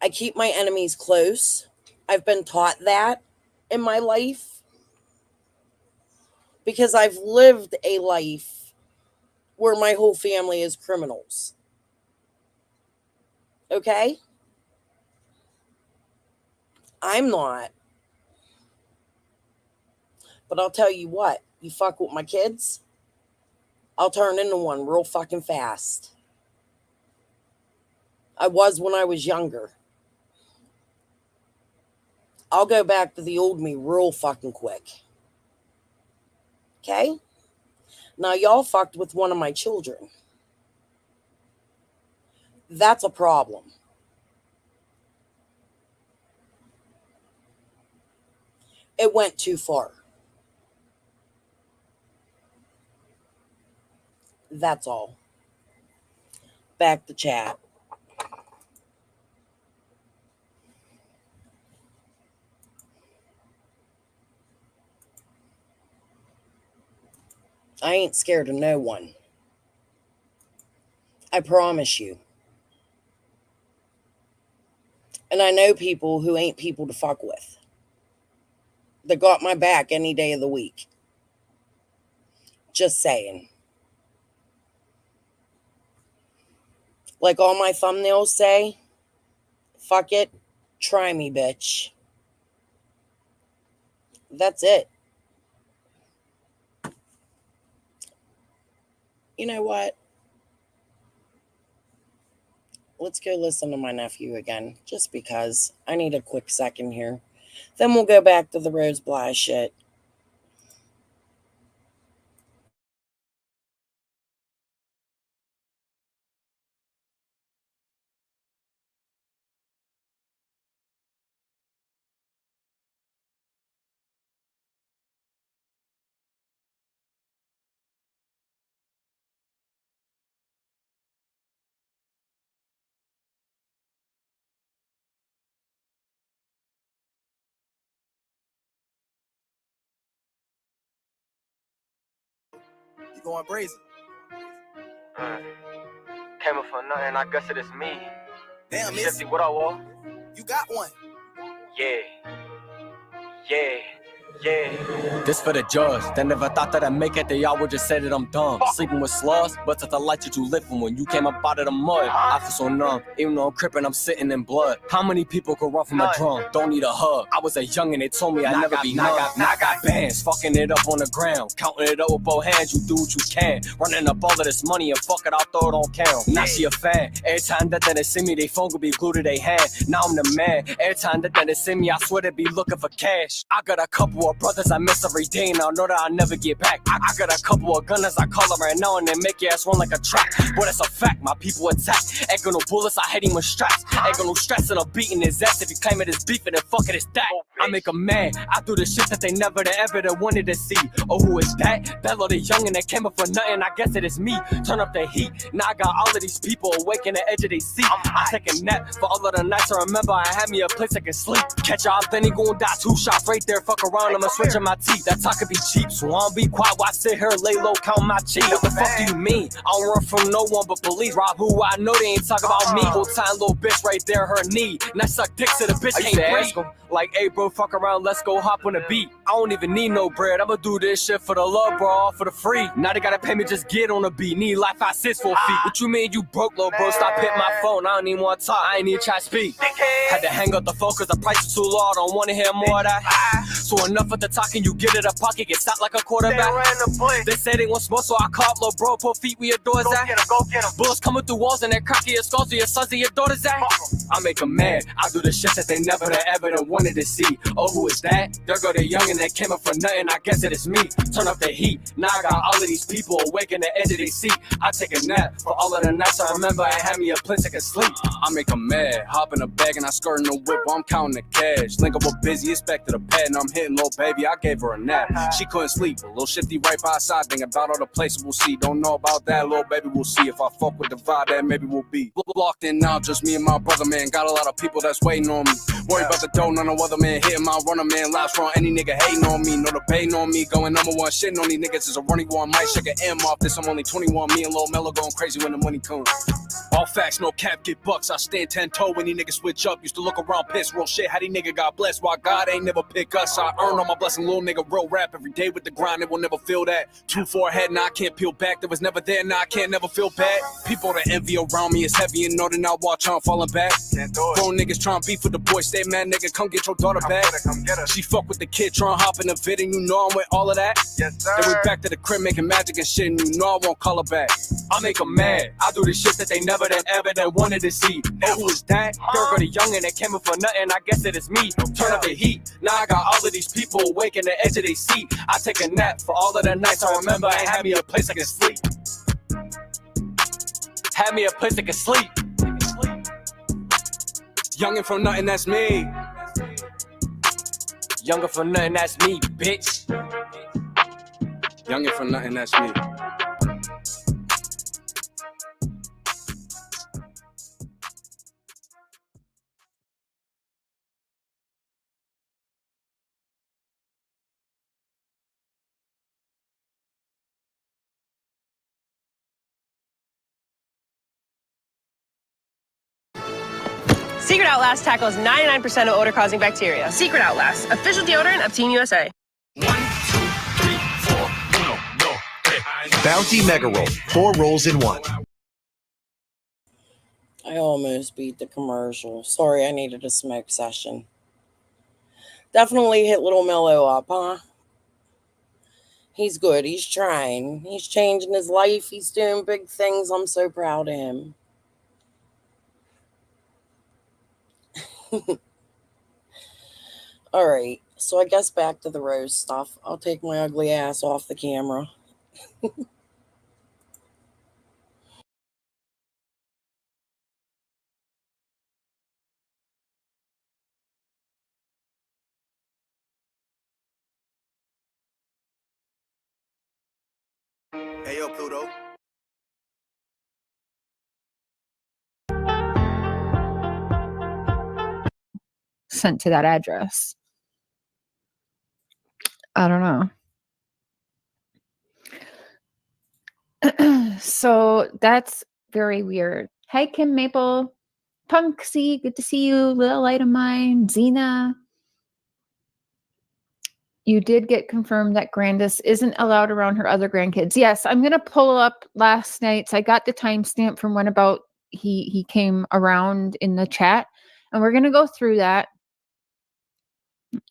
I keep my enemies close. I've been taught that in my life because I've lived a life where my whole family is criminals. Okay? I'm not. But I'll tell you what, you fuck with my kids, I'll turn into one real fucking fast. I was when I was younger. I'll go back to the old me real fucking quick. Okay? Now, y'all fucked with one of my children. That's a problem. It went too far. That's all. Back to chat. I ain't scared of no one. I promise you. And I know people who ain't people to fuck with. They got my back any day of the week. Just saying. Like all my thumbnails say, fuck it, try me, bitch. That's it. You know what? Let's go listen to my nephew again, just because I need a quick second here. Then we'll go back to the Rose Bly shit. You going brazen? Came up for nothing, I guess it is me. Damn, miss. Shifty, what I want? You got one. Yeah. Yeah. Yeah. This for the judge that never thought that I'd make it. They all would just say that I'm dumb. Sleeping with slugs, but to the light that you live from when you came up out of the mud. I feel so numb, even though I'm crippin', I'm sitting in blood. How many people could run from a drum? Don't need a hug. I was a young and they told me I'd never be numb. Now I got bands, fucking it up on the ground. Counting it up with both hands, you do what you can. Running up all of this money and fuck it, I'll throw it on count. Now she a fan. Every time that they see me, they phone could be glued to their hand. Now I'm the man. Every time that they see me, I swear they be looking for cash. I got a couple of brothers I miss every day, and I know that I'll never get back. I got a couple of gunners I call them right now, and they make your ass run like a track. But it's a fact, my people attack. Ain't got no bullets, I hit him with straps. Ain't got no stress, and I'm beating his ass. If you claim it is beef, then fuck it, it's that. I make a man, I do the shit that they never ever wanted to see. Oh, who is that? Bello the young and they came up for nothing, I guess it is me. Turn up the heat, now I got all of these people awake in the edge of their seat. I take a nap for all of the nights I remember I had me a place I can sleep. Catch y'all, then he gon' die 2 shots right there, fuck around, I'ma switch on my teeth. That talk could be cheap, so I don't be quiet while I sit here, lay low, count my cheese. What the fuck do you mean? I don't run from no one but police. Rob who I know, they ain't talk about me. Whole time, little bitch right there, her knee. And I suck dick to the bitch, can't breathe. Like, hey bro, fuck around, let's go hop on the beat. I don't even need no bread, I'ma do this shit for the love, bro, all for the free. Now they gotta pay me, just get on the beat. Need life, I sit for a feet. What you mean you broke, little bro? Stop hitting my phone, I don't even wanna talk, I ain't even try to speak. Had to hang up the phone cause the price is too low, I don't wanna hear more of that. So enough of the talking, you get it a pocket, get stopped like a quarterback. They say they want smoke, so I call up, little bro, put feet where your doors at. Go get him. Bullets coming through walls and they're cracking your skulls to your sons and your daughters at. I make them mad, I do the shit that they never ever wanted to see. Oh, who is that? There go the young and they came up for nothing, I guess it is me. Turn up the heat, now I got all of these people awake in the edge of their seat. I take a nap for all of the nights I remember I had me a place I can sleep. I make them mad, hop in a bag and I skirt in the whip while I'm counting the cash. Link up with busy, it's back to the pad and I'm hitting little baby, I gave her a nap. She couldn't sleep, a little shifty right by her side, thinking about all the places we'll see. Don't know about that, little baby, we'll see. If I fuck with the vibe, that maybe we'll be locked in now, just me and my brother, man. Got a lot of people that's waiting on me. Worry about the dough, none of other man hitting my runner, man. Loud strong, any nigga hating on me. No debating on me, going number one, shitting on these niggas is a running one. Might shake an M off this, I'm only 21. Me and Lil Melo going crazy when the money comes. All facts, no cap, get bucks. I stand 10-toe when these niggas switch up. Used to look around, piss, real shit. How these nigga got blessed? Why God ain't never pick us? I earn all my blessing, little nigga, real rap. Every day with the grind, it will never feel that. 2-4 ahead, now I can't peel back. That was never there, now I can't never feel bad. People that envy around me is heavy and know that I watch on falling back. Grown niggas trying to beef with the boy, stay mad, nigga, come get your daughter back. She fuck with the kid, trying to hop in the vid, and you know I'm with all of that. Yes, sir. Then we back to the crib making magic and shit, and you know I won't call her back. I make them mad, I do the shit that they never ever wanted to see. Oh, who is that? Girl got a young and they came up for nothing, I guess it is me. Turn up the heat, now I got all of these people awake in the edge of their seat. I take a nap for all of the nights I remember I had me a place I can sleep. Had me a place I can sleep. Youngin' from nothing, that's me. Younger from nothing, that's me, bitch. Youngin' from nothing, that's me. Secret Outlast tackles 99% of odor-causing bacteria. Secret Outlast, official deodorant of Team USA. 1, 2, 3, 4, 1, 2, 3. Bounty Mega Roll, 4 rolls in 1. I almost beat the commercial. Sorry, I needed a smoke session. Definitely hit little Melo up, huh? He's good. He's trying. He's changing his life. He's doing big things. I'm so proud of him. All right. So I guess back to the rose stuff. I'll take my ugly ass off the camera. Hey, yo, Pluto. Sent to that address. I don't know. So that's very weird. Hi, Kim Maple. Punksy, good to see you. Little light of mine. Zena. You did get confirmed that Grandis isn't allowed around her other grandkids. Yes, I'm gonna pull up last night's. I got the timestamp from when about he came around in the chat, and we're gonna go through that.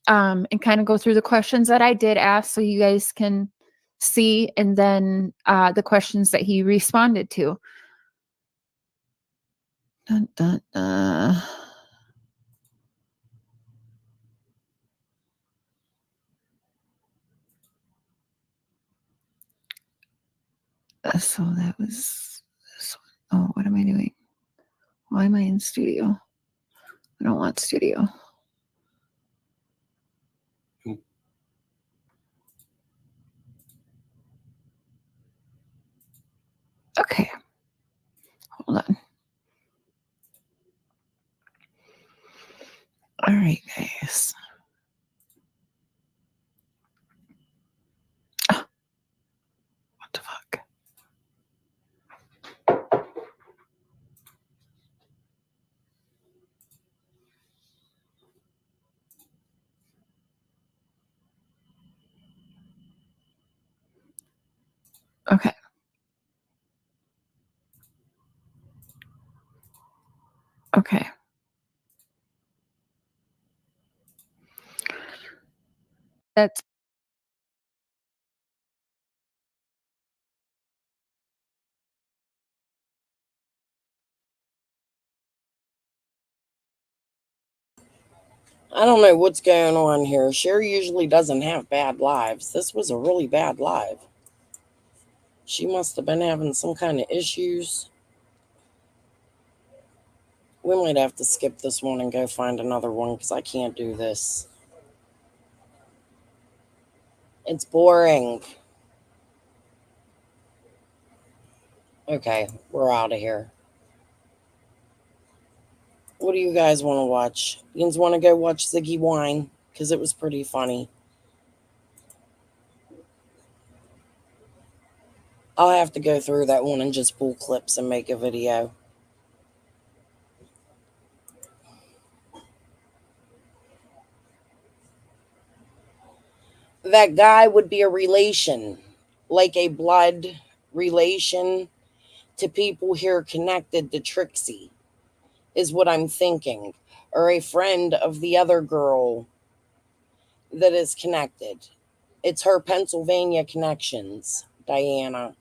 And kind of go through the questions that I did ask so you guys can see, and then the questions that he responded to. Dun, dun, so that was this one. Oh, what am I doing? Why am I in studio? I don't want studio. Okay. Hold on. All right, guys. Oh, what the fuck? Okay. Okay. That's I don't know what's going on here. Sherry usually doesn't have bad lives. This was a really bad live. She must have been having some kind of issues. We might have to skip this one and go find another one because I can't do this. It's boring. Okay, we're out of here. What do you guys want to watch? You guys want to go watch Ziggy Wine? Because it was pretty funny. I'll have to go through that one and just pull clips and make a video. That guy would be a relation, like a blood relation to people here connected to Trixie, is what I'm thinking. Or a friend of the other girl that is connected. It's her Pennsylvania connections, Diana,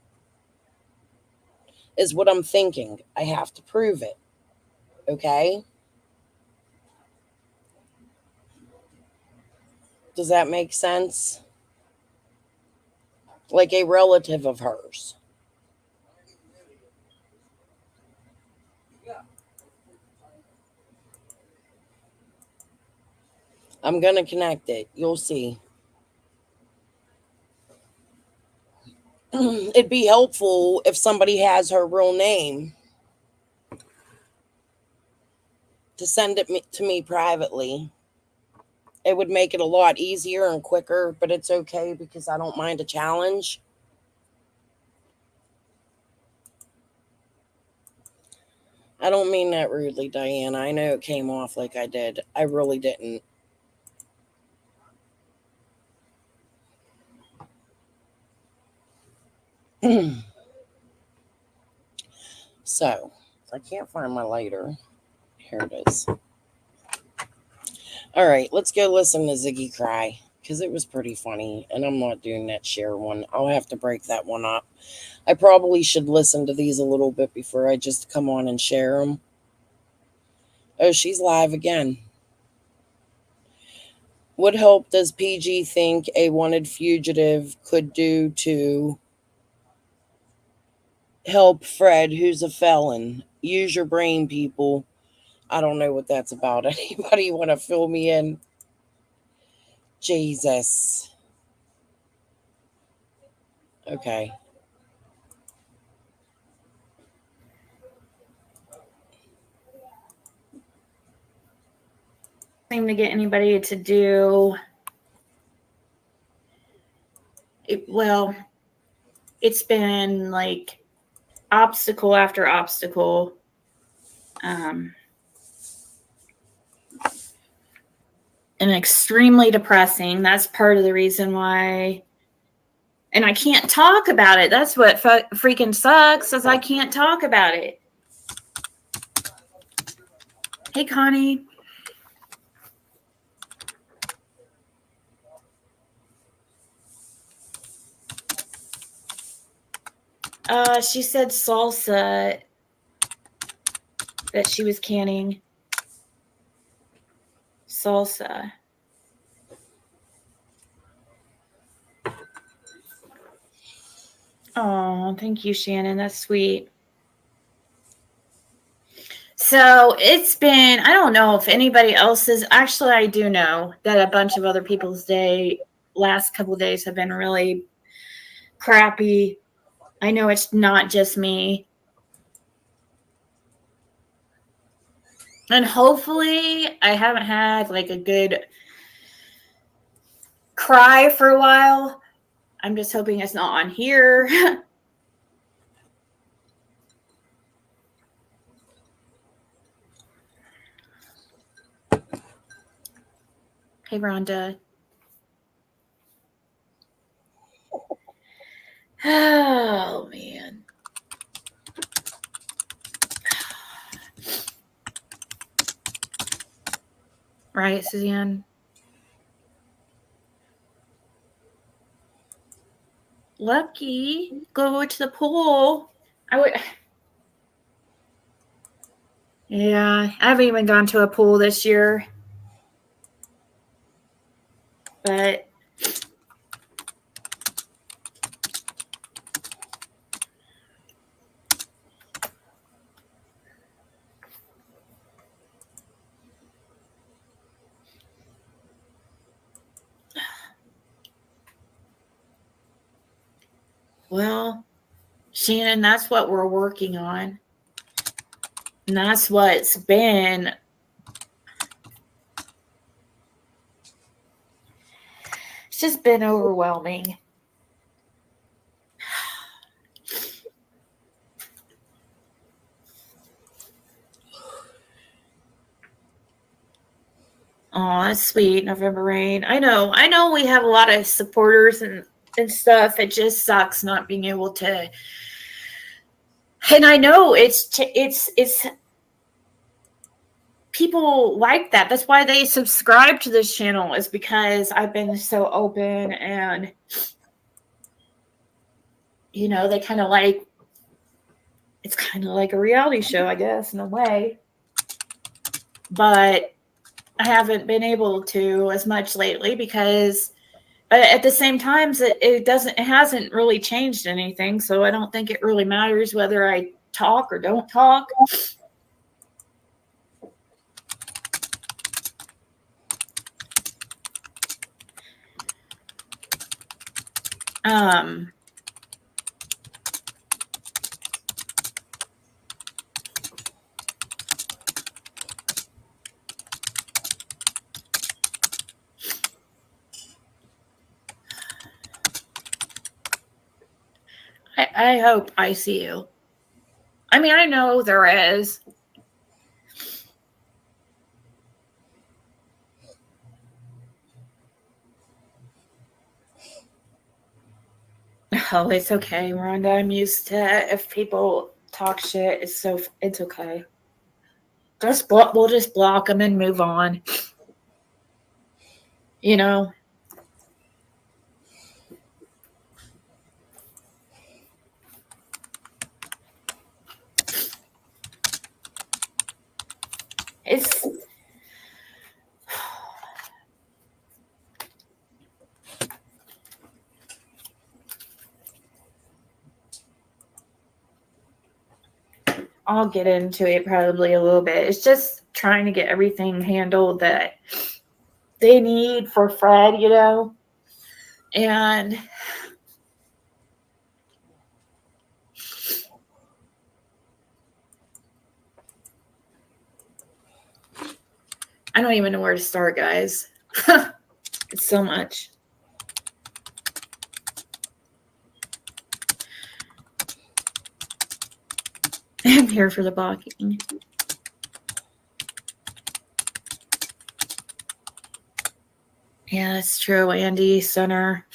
is what I'm thinking. I have to prove it. Okay? Does that make sense? Like a relative of hers. I'm going to connect it. You'll see. It'd be helpful if somebody has her real name to send it to me privately. It would make it a lot easier and quicker, but it's okay because I don't mind a challenge. I don't mean that rudely, Diana. I know it came off like I did. I really didn't. So, I can't find my lighter. Here it is. All right, let's go listen to Ziggy cry because it was pretty funny, and I'm not doing that share one. I'll have to break that one up. I probably should listen to these a little bit before I just come on and share them. Oh, she's live again. What help does PG think a wanted fugitive could do to help Fred, who's a felon? Use your brain, people. I don't know what that's about. Anybody want to fill me in? Jesus. Okay. Seem to get anybody to do it. Well, it's been like obstacle after obstacle. And and extremely depressing. That's part of the reason why. And I can't talk about it. That's what freaking sucks, is I can't talk about it. Hey, Connie. She said salsa that she was canning. Salsa. Oh, thank you, Shannon. That's sweet. So it's been, I don't know if anybody else's, actually, I do know that a bunch of other people's last couple days have been really crappy. I know it's not just me. And hopefully I haven't had like a good cry for a while. I'm just hoping it's not on here. Hey, Rhonda. Oh, man. Right, Suzanne? Lucky. Go to the pool. I would. Yeah, I haven't even gone to a pool this year. But well, Shannon, that's what we're working on. And that's what's been. It's just been overwhelming. Oh, that's sweet, November Rain. I know we have a lot of supporters and stuff. It just sucks not being able to. And I know it's people like that. That's why they subscribe to this channel, is because I've been so open, and they kind of like, it's kind of like a reality show, I guess, in a way. But I haven't been able to as much lately because at the same time, it hasn't really changed anything. So I don't think it really matters whether I talk or don't talk. I hope I see you. I mean, I know there is. Oh, it's okay, Rhonda. I'm used to if people talk shit. It's okay. We'll just block them and move on. It's I'll get into it probably a little bit. It's just trying to get everything handled that they need for Fred, and I don't even know where to start, guys. It's so much. I'm here for the blocking. Yeah, that's true, Andy Center.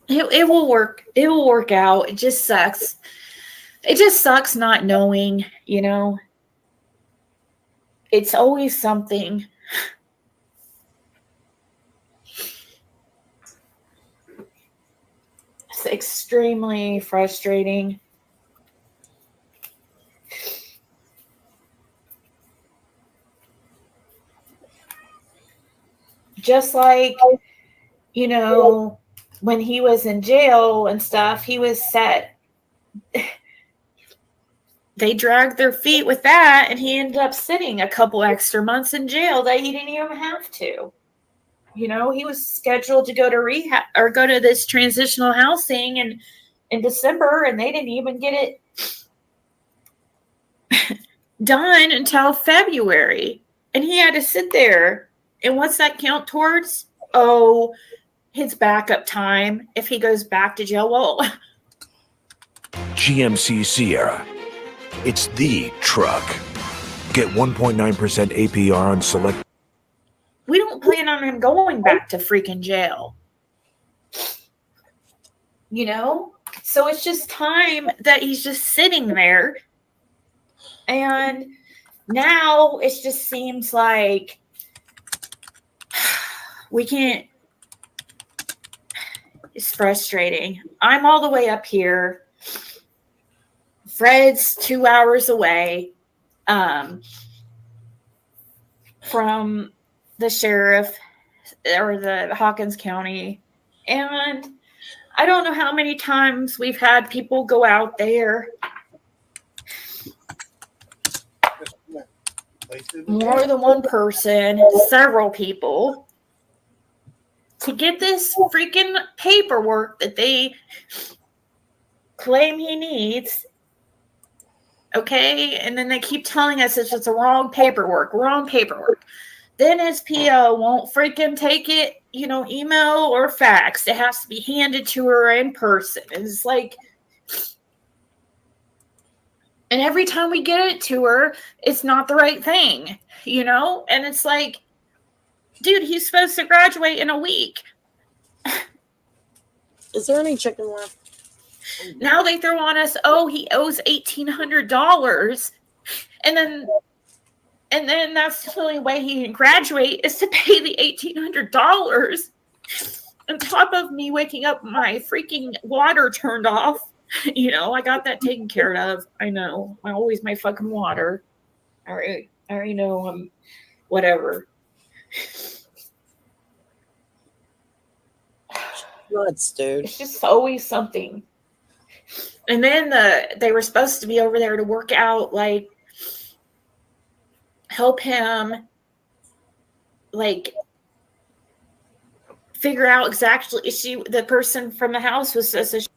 It will work. It will work out. It just sucks. It just sucks not knowing, you know. It's always something. It's extremely frustrating. Just like, you know, when he was in jail and stuff, he was set. They dragged their feet with that, and he ended up sitting a couple extra months in jail that he didn't even have to. You know, he was scheduled to go to rehab or go to this transitional housing in December, and they didn't even get it done until February. And he had to sit there. And what's that count towards? Oh, his backup time if he goes back to jail. Well, GMC Sierra. It's the truck. Get 1.9% APR on select. we don't plan on him going back to freaking jail. You know? So it's just time that he's just sitting there. And now it just seems like we can't. It's frustrating. I'm all the way up here. Fred's 2 hours away from the sheriff or the Hawkins County. And I don't know how many times we've had people go out there. More than one person, several people, to get this freaking paperwork that they claim he needs. Okay, and then they keep telling us it's just the wrong paperwork. Then his PO won't freaking take it, you know, email or fax. It has to be handed to her in person. It's like, and every time we get it to her, it's not the right thing, you know? And it's like, dude, he's supposed to graduate in a week. Is there any chicken left? Now they throw on us, oh, he owes $1,800. And then that's the only way he can graduate is to pay the $1,800 on top of me waking up my freaking water turned off. You know, I got that taken care of. I know. Always my fucking water. I already know whatever. Nuts, dude. It's just always something. And then they were supposed to be over there to work out, like, help him, like, figure out exactly. The person from the house was supposed to.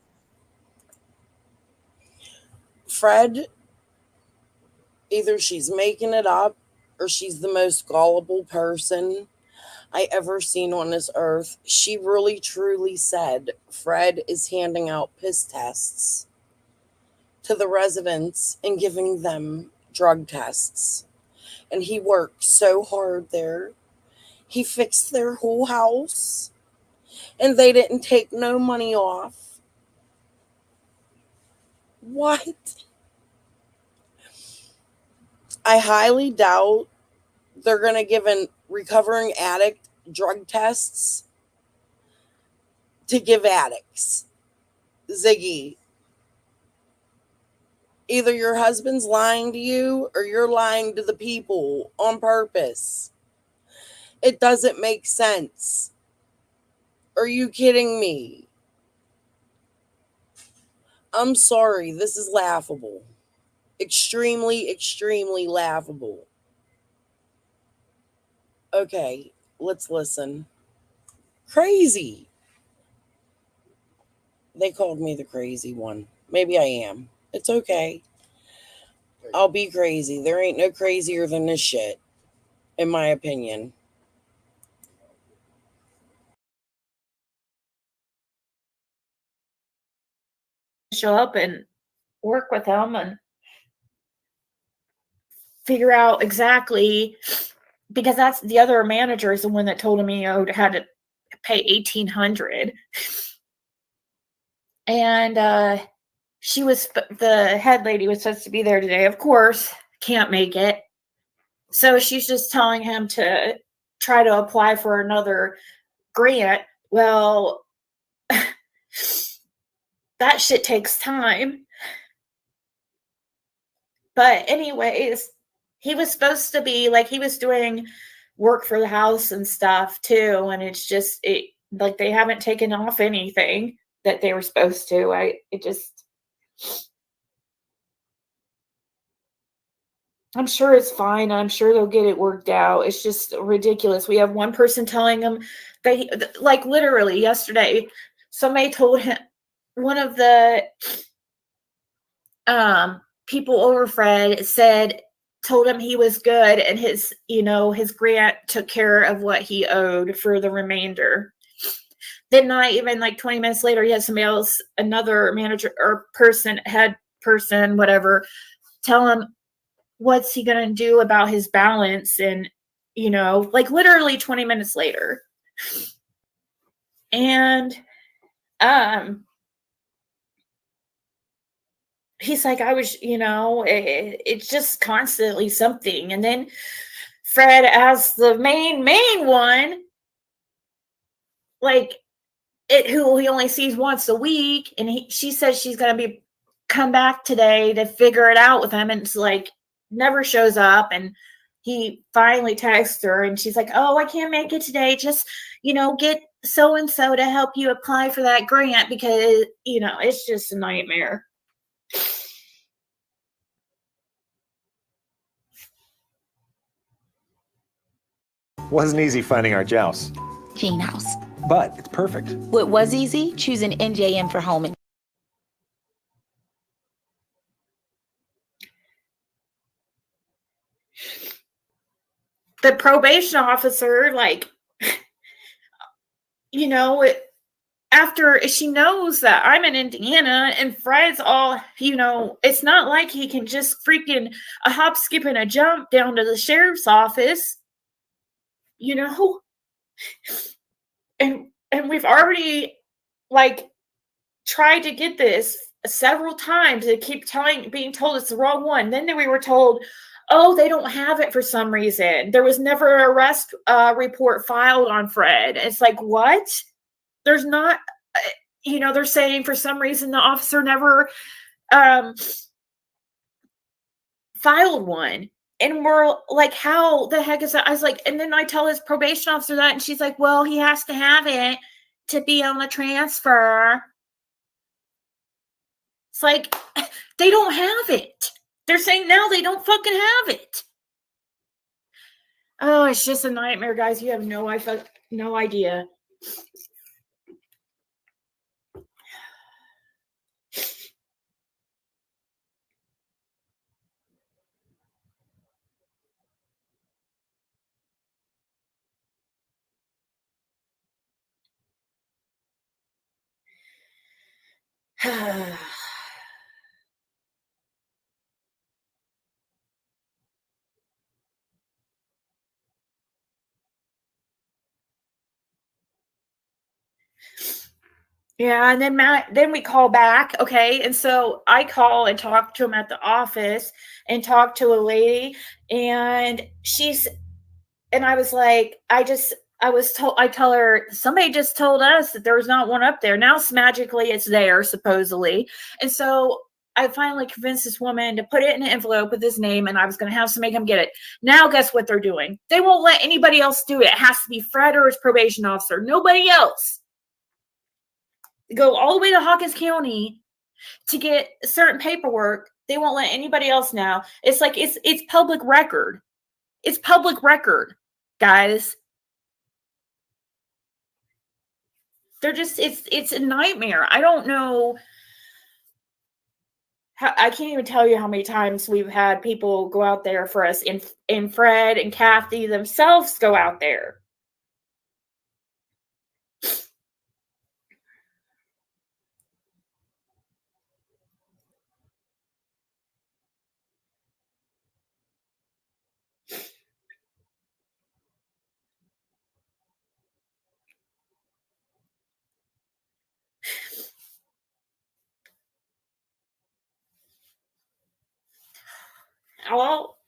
Fred, either she's making it up or she's the most gullible person I ever seen on this earth. She really truly said Fred is handing out piss tests to the residents and giving them drug tests. And he worked so hard there. He fixed their whole house and they didn't take no money off. What? I highly doubt they're going to give a recovering addict drug tests to give addicts. Ziggy, either your husband's lying to you or you're lying to the people on purpose. It doesn't make sense. Are you kidding me? I'm sorry, this is laughable. Extremely, extremely laughable. Okay, let's listen. Crazy. They called me the crazy one. Maybe I am. It's okay. I'll be crazy. There ain't no crazier than this shit, in my opinion. Show up and work with him, and figure out exactly, because that's the other manager is the one that told him he had to pay $1,800. And the head lady was supposed to be there today. Of course, can't make it. So she's just telling him to try to apply for another grant. Well, that shit takes time. But anyways, he was supposed to be like, he was doing work for the house and stuff too, and it's just like they haven't taken off anything that they were supposed to. I'm sure it's fine. I'm sure they'll get it worked out. It's just ridiculous. We have one person telling him like literally yesterday, somebody told him, one of the people over Fred told him he was good and his grant took care of what he owed for the remainder. Then not even like 20 minutes later, he had somebody else, another manager or head person, whatever, tell him what's he going to do about his balance. And, like literally 20 minutes later. And, he's like, it's just constantly something. And then Fred, as the main one, like who he only sees once a week, and she says she's gonna come back today to figure it out with him, and it's like never shows up. And he finally texts her, and she's like, "Oh, I can't make it today. Just get so and so to help you apply for that grant because it's just a nightmare." Wasn't easy finding our Joust. Gene House. But it's perfect. What was easy? Choosing NJM for home. The probation officer, after she knows that I'm in Indiana and Fred's all, it's not like he can just freaking a hop, skip, and a jump down to the sheriff's office, and we've already tried to get this several times. They keep being told it's the wrong one. Then we were told, oh, they don't have it for some reason. There was never an arrest report filed on Fred. It's like, what? There's not, they're saying for some reason the officer never filed one. And we're like, how the heck is that? I was like, and then I tell his probation officer that, and she's like, well, he has to have it to be on the transfer. It's like, they don't have it. They're saying now they don't fucking have it. Oh, it's just a nightmare, guys. You have no idea. Yeah, and then we call back, okay? And so I call and talk to him at the office and talk to a lady, and I was like, I tell her, somebody just told us that there was not one up there. Now magically it's there, supposedly. And so I finally convinced this woman to put it in an envelope with his name, and I was going to have somebody come get it. Now guess what they're doing? They won't let anybody else do it. It has to be Fred or his probation officer. Nobody else. Go all the way to Hawkins County to get certain paperwork. They won't let anybody else now. It's like it's public record. It's public record, guys. They're just it's a nightmare. I don't know how, I can't even tell you how many times we've had people go out there for us, and Fred and Kathy themselves go out there. all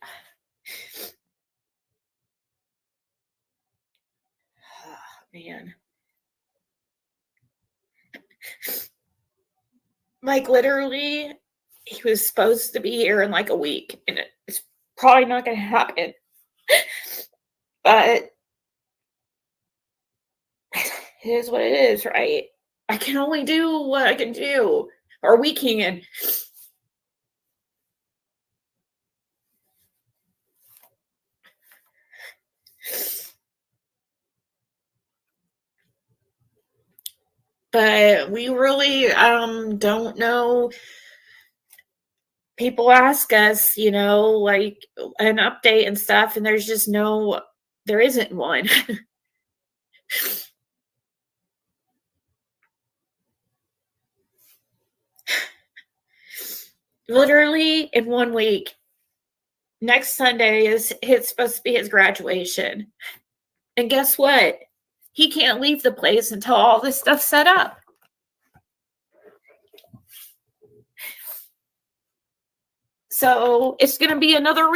man. Like literally, he was supposed to be here in like a week, and it's probably not going to happen. But it is what it is, right? I can only do what I can do, or we can. But we really don't know. People ask us, like an update and stuff, and there's just there isn't one. Literally in 1 week. Next Sunday it's supposed to be his graduation. And guess what? He can't leave the place until all this stuff's set up. So it's going to be another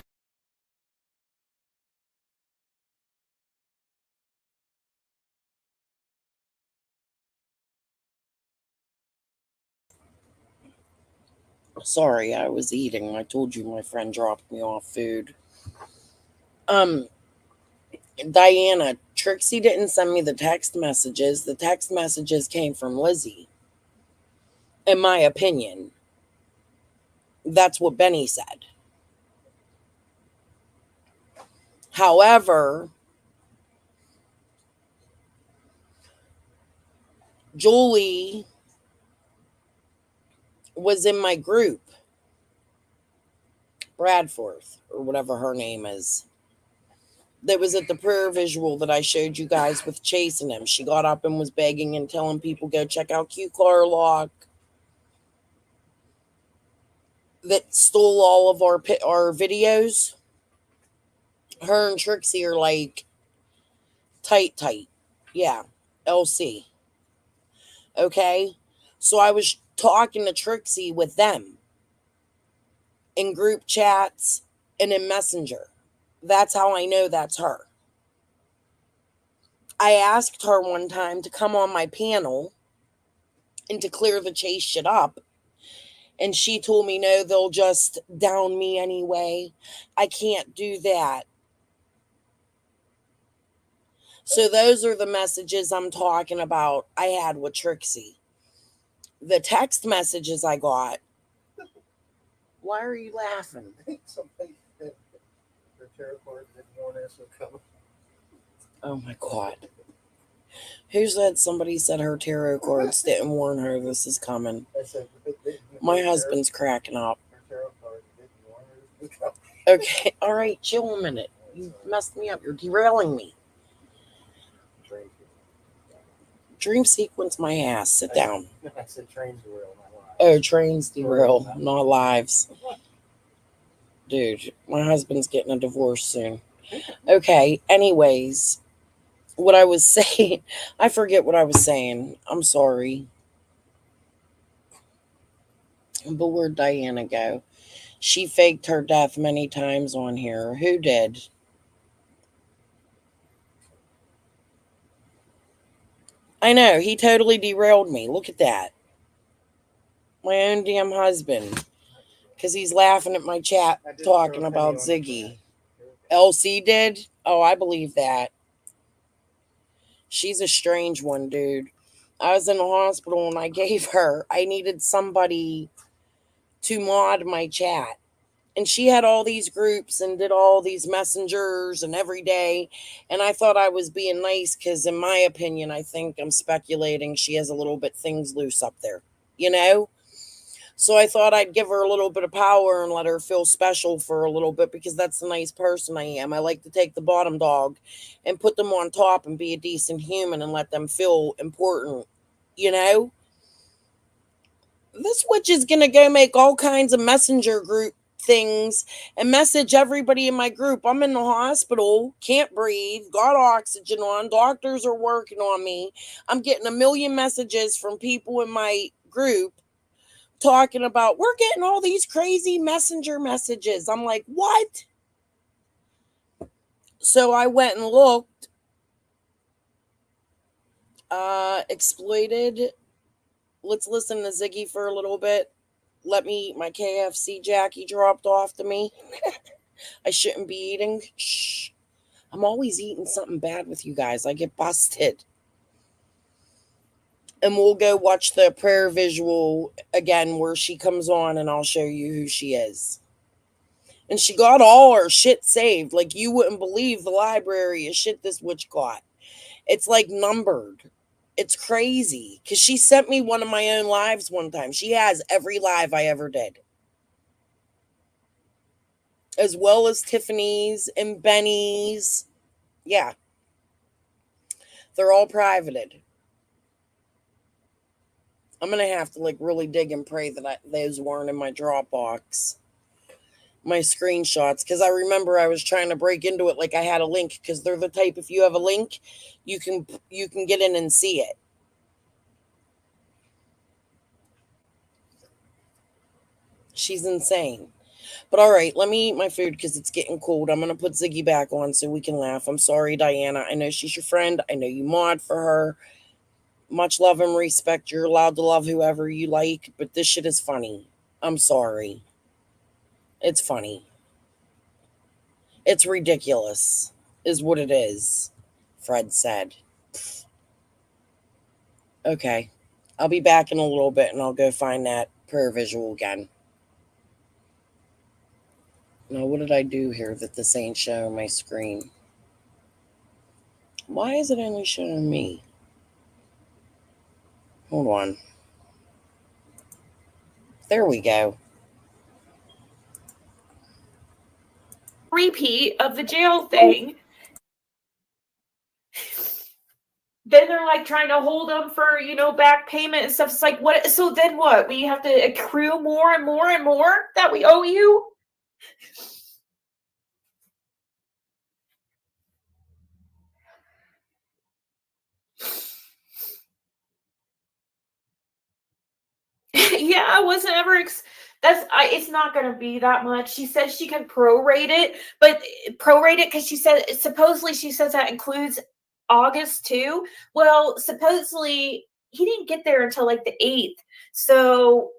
Sorry, I was eating. I told you my friend dropped me off food. Diana, Trixie didn't send me the text messages. The text messages came from Lizzie. In my opinion. That's what Benny said. However, Julie was in my group. Bradforth, or whatever her name is. That was at the prayer visual that I showed you guys with chasing him. She got up and was begging and telling people, go check out Q Carlock. That stole all of our videos. Her and Trixie are like tight. Yeah, LC. Okay? So I was talking to Trixie with them in group chats and in Messenger. That's how I know that's her. I asked her one time to come on my panel and to clear the chase shit up. And she told me, no, they'll just down me anyway. I can't do that. So those are the messages I'm talking about I had with Trixie. The text messages I got. Why are you laughing? Oh my God. Who said somebody said her tarot cards didn't warn her this is coming? My husband's cracking up. Okay, all right, chill a minute. You messed me up. You're derailing me. Dream sequence my ass. Sit down. I said trains derail, not lives. Oh, trains derail, not lives. Dude, my husband's getting a divorce soon. Okay, anyways, what I was saying, I forget what I was saying. I'm sorry. But where'd Diana go? She faked her death many times on here. Who did? I know, he totally derailed me. Look at that. My own damn husband. Because he's laughing at my chat talking about Ziggy. LC did? Oh, I believe that. She's a strange one, dude. I was in the hospital and I needed somebody to mod my chat. And she had all these groups and did all these messengers and every day. And I thought I was being nice because, in my opinion, I think I'm speculating she has a little bit things loose up there, So I thought I'd give her a little bit of power and let her feel special for a little bit because that's the nice person I am. I like to take the bottom dog and put them on top and be a decent human and let them feel important, This witch is going to go make all kinds of messenger group things and message everybody in my group. I'm in the hospital, can't breathe, got oxygen on, doctors are working on me. I'm getting a million messages from people in my group talking about, we're getting all these crazy messenger messages. I'm like, what? So I went and looked. Exploited. Let's listen to Ziggy for a little bit. Let me eat my KFC Jackie dropped off to me. I shouldn't be eating. Shh. I'm always eating something bad with you guys. I get busted. And we'll go watch the prayer visual again where she comes on and I'll show you who she is. And she got all her shit saved. Like, you wouldn't believe the library of shit this witch got. It's like numbered. It's crazy. Because she sent me one of my own lives one time. She has every live I ever did. As well as Tiffany's and Benny's. Yeah. They're all privated. I'm going to have to like really dig and pray that those weren't in my Dropbox. My screenshots. Because I remember I was trying to break into it like I had a link. Because they're the type, if you have a link, you can get in and see it. She's insane. But all right, let me eat my food because it's getting cold. I'm going to put Ziggy back on so we can laugh. I'm sorry, Diana. I know she's your friend. I know you mod for her. Much love and respect. You're allowed to love whoever you like, but this shit is funny. I'm sorry. It's funny. It's ridiculous, is what it is, Fred said. Okay. I'll be back in a little bit and I'll go find that prayer visual again. Now, what did I do here that this ain't showing my screen? Why is it only showing me? Hold on. There we go. Repeat of the jail thing. Then they're like trying to hold them for, back payment and stuff. It's like, what? So then what? We have to accrue more and more and more that we owe you? Yeah, I wasn't ever. It's not going to be that much. She says she can prorate it, but prorate it because she said supposedly she says that includes August too. Well, supposedly he didn't get there until like the 8th. So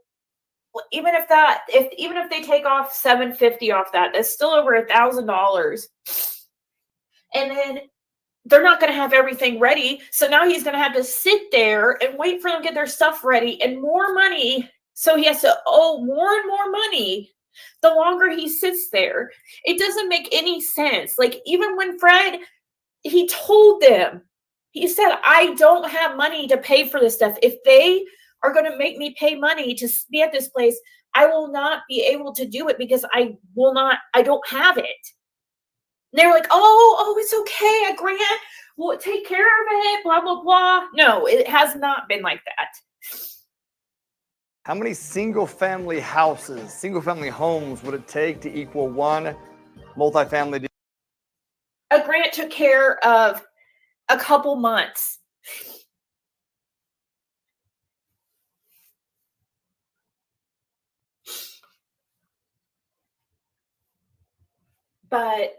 even if they take off $750 off that, that's still over $1,000. And then they're not going to have everything ready. So now he's going to have to sit there and wait for them to get their stuff ready and more money. So he has to owe more and more money the longer he sits there. It doesn't make any sense. Like, even when Fred, he told them, he said, I don't have money to pay for this stuff. If they are going to make me pay money to be at this place, I will not be able to do it because I don't have it. They're like, oh, it's okay. A grant will take care of it, blah, blah, blah. No, it has not been like that. How many single-family houses, single-family homes would it take to equal one multifamily? A grant took care of a couple months. But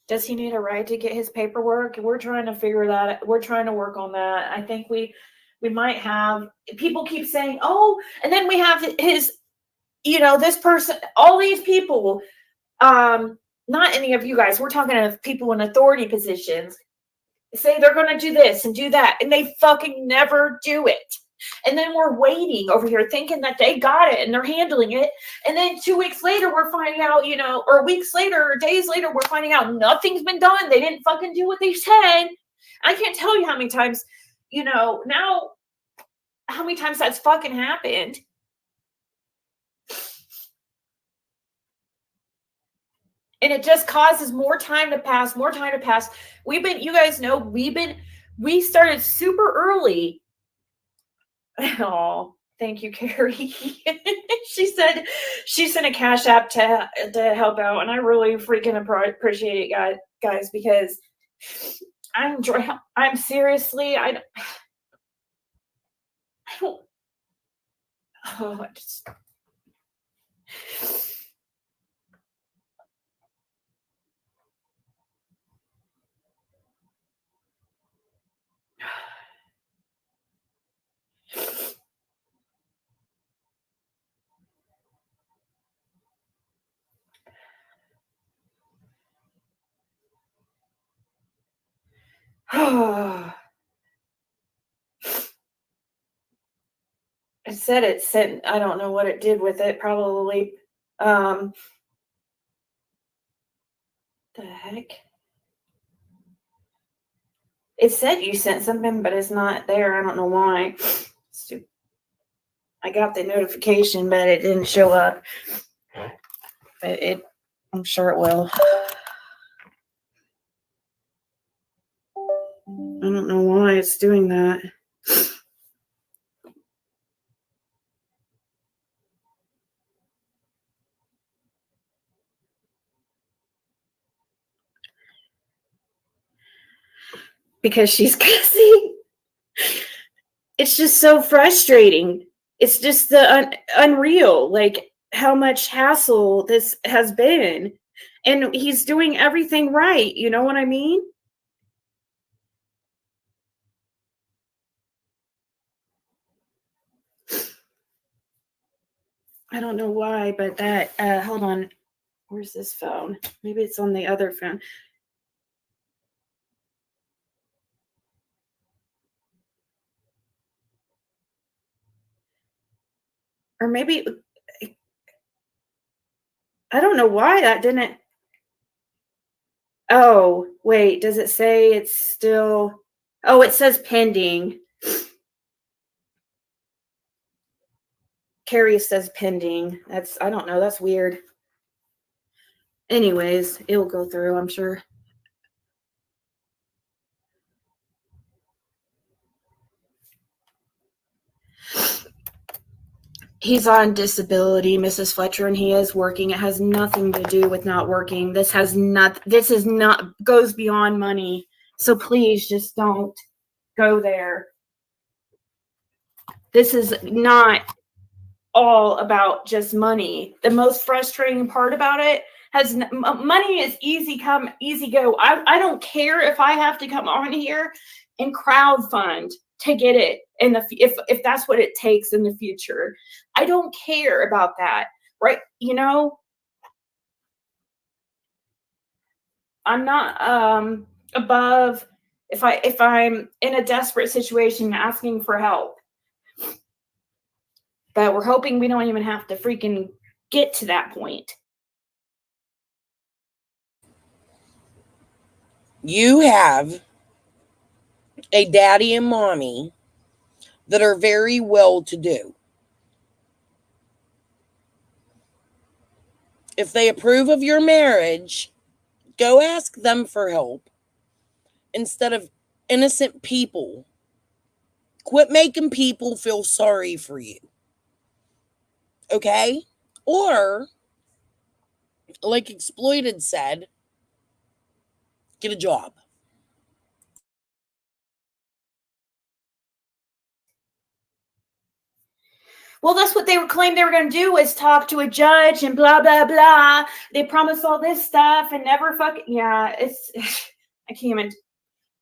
does he need a right to get his paperwork? We're trying to figure that. We're trying to work on that. I think we might have. People keep saying, oh, and then we have his, this person, all these people, not any of you guys. We're talking to people in authority positions. Say they're going to do this and do that, and they fucking never do it. And then we're waiting over here thinking that they got it and they're handling it. And then 2 weeks later, we're finding out, or weeks later or days later, we're finding out nothing's been done. They didn't fucking do what they said. I can't tell you how many times, now how many times that's fucking happened. And it just causes more time to pass. You guys know, we started super early. Oh, thank you, Carrie. She said she sent a Cash App to help out, and I really freaking appreciate it, guys, because I'm seriously, I don't, oh, I just, it said it sent, I don't know what it did with it, probably, the heck? It said you sent something, but it's not there. I don't know why. I got the notification, but it didn't show up. But I'm sure it will. I don't know why it's doing that. Because she's cussing. It's just so frustrating. It's just the unreal, like how much hassle this has been. And he's doing everything right. You know what I mean? I don't know why, but that, hold on. Where's this phone? Maybe it's on the other phone. Or maybe, I don't know why that didn't. Oh, wait, does it say it's still? Oh, it says pending. Carrie says pending. I don't know, that's weird. Anyways, it'll go through, I'm sure. He's on disability, Mrs. Fletcher, and he is working. It has nothing to do with not working. This is not, goes beyond money. So please just don't go there. This is not all about just money. The most frustrating part about it has money is easy come, easy go. I don't care if I have to come on here and crowdfund to get it in the if that's what it takes in the future. I don't care about that, right? You know, I'm not above if I'm in a desperate situation asking for help. But we're hoping we don't even have to freaking get to that point. You have a daddy and mommy that are very well to do. If they approve of your marriage, go ask them for help instead of innocent people. Quit making people feel sorry for you. Okay? Or, like Exploited said, get a job. Well, that's what they claimed they were going to do, is talk to a judge and blah, blah, blah. They promised all this stuff and never fucking, yeah, I can't even,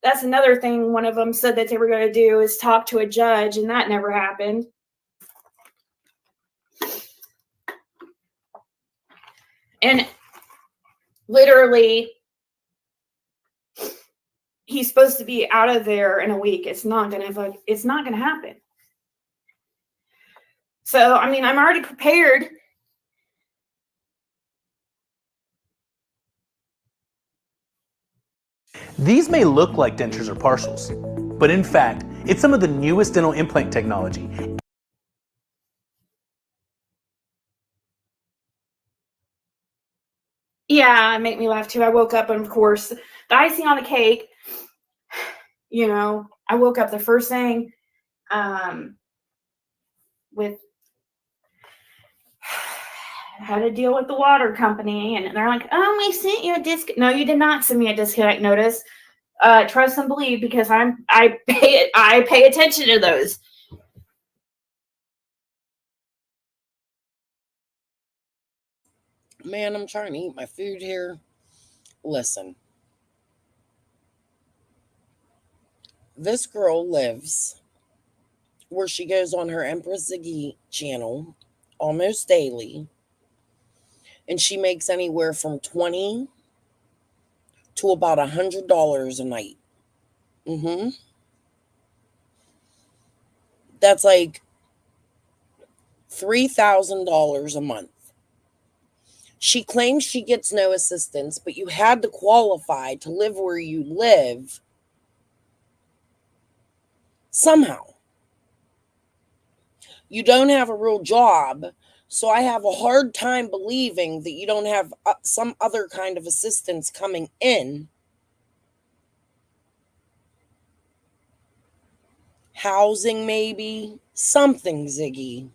that's another thing one of them said that they were going to do, is talk to a judge, and that never happened. And literally, he's supposed to be out of there in a week. It's not going to happen. So, I mean, I'm already prepared. These may look like dentures or partials, but in fact, it's some of the newest dental implant technology. Yeah, it made me laugh too. I woke up, and of course, the icing on the cake, you know, I woke up the first thing with had to deal with the water company, and they're like, oh, we sent you a disc. No, you did not send me a disconnect notice. trust and believe, because I pay attention to those. Man, I'm trying to eat my food here. Listen. This girl lives where she goes on her Empress Ziggy channel almost daily, and she makes anywhere from $20 to about $100 a night. That's like $3,000 a month. She claims she gets no assistance, but you had to qualify to live where you live somehow. You don't have a real job, so I have a hard time believing that you don't have some other kind of assistance coming in. Housing, maybe. Something, Ziggy.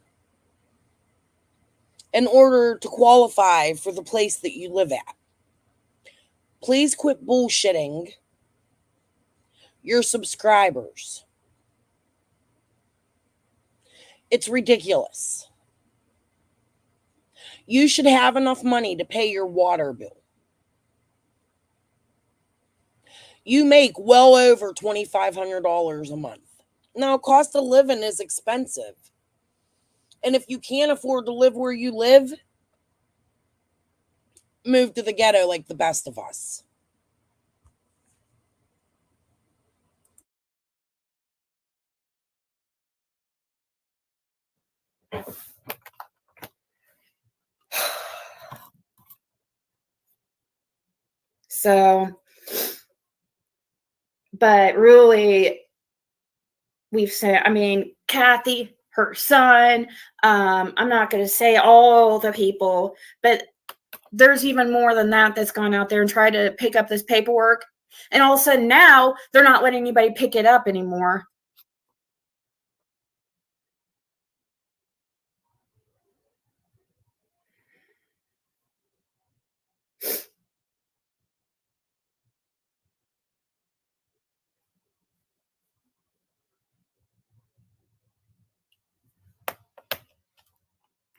In order to qualify for the place that you live at. Please quit bullshitting your subscribers. It's ridiculous. You should have enough money to pay your water bill. You make well over $2,500 a month. Now, cost of living is expensive. And if you can't afford to live where you live, move to the ghetto like the best of us. So, but really, we've said, I mean, Kathy, her son, I'm not going to say all the people, but there's even more than that that's gone out there and tried to pick up this paperwork. And all of a sudden now they're not letting anybody pick it up anymore.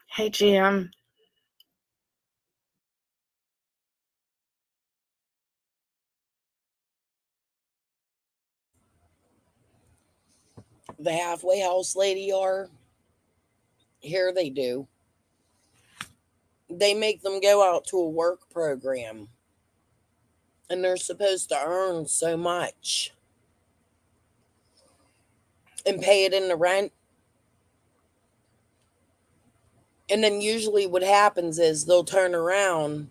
Hey, Jim. The halfway house lady are. Here they do. They make them go out to a work program. And they're supposed to earn so much. And pay it in the rent. And then usually what happens is they'll turn around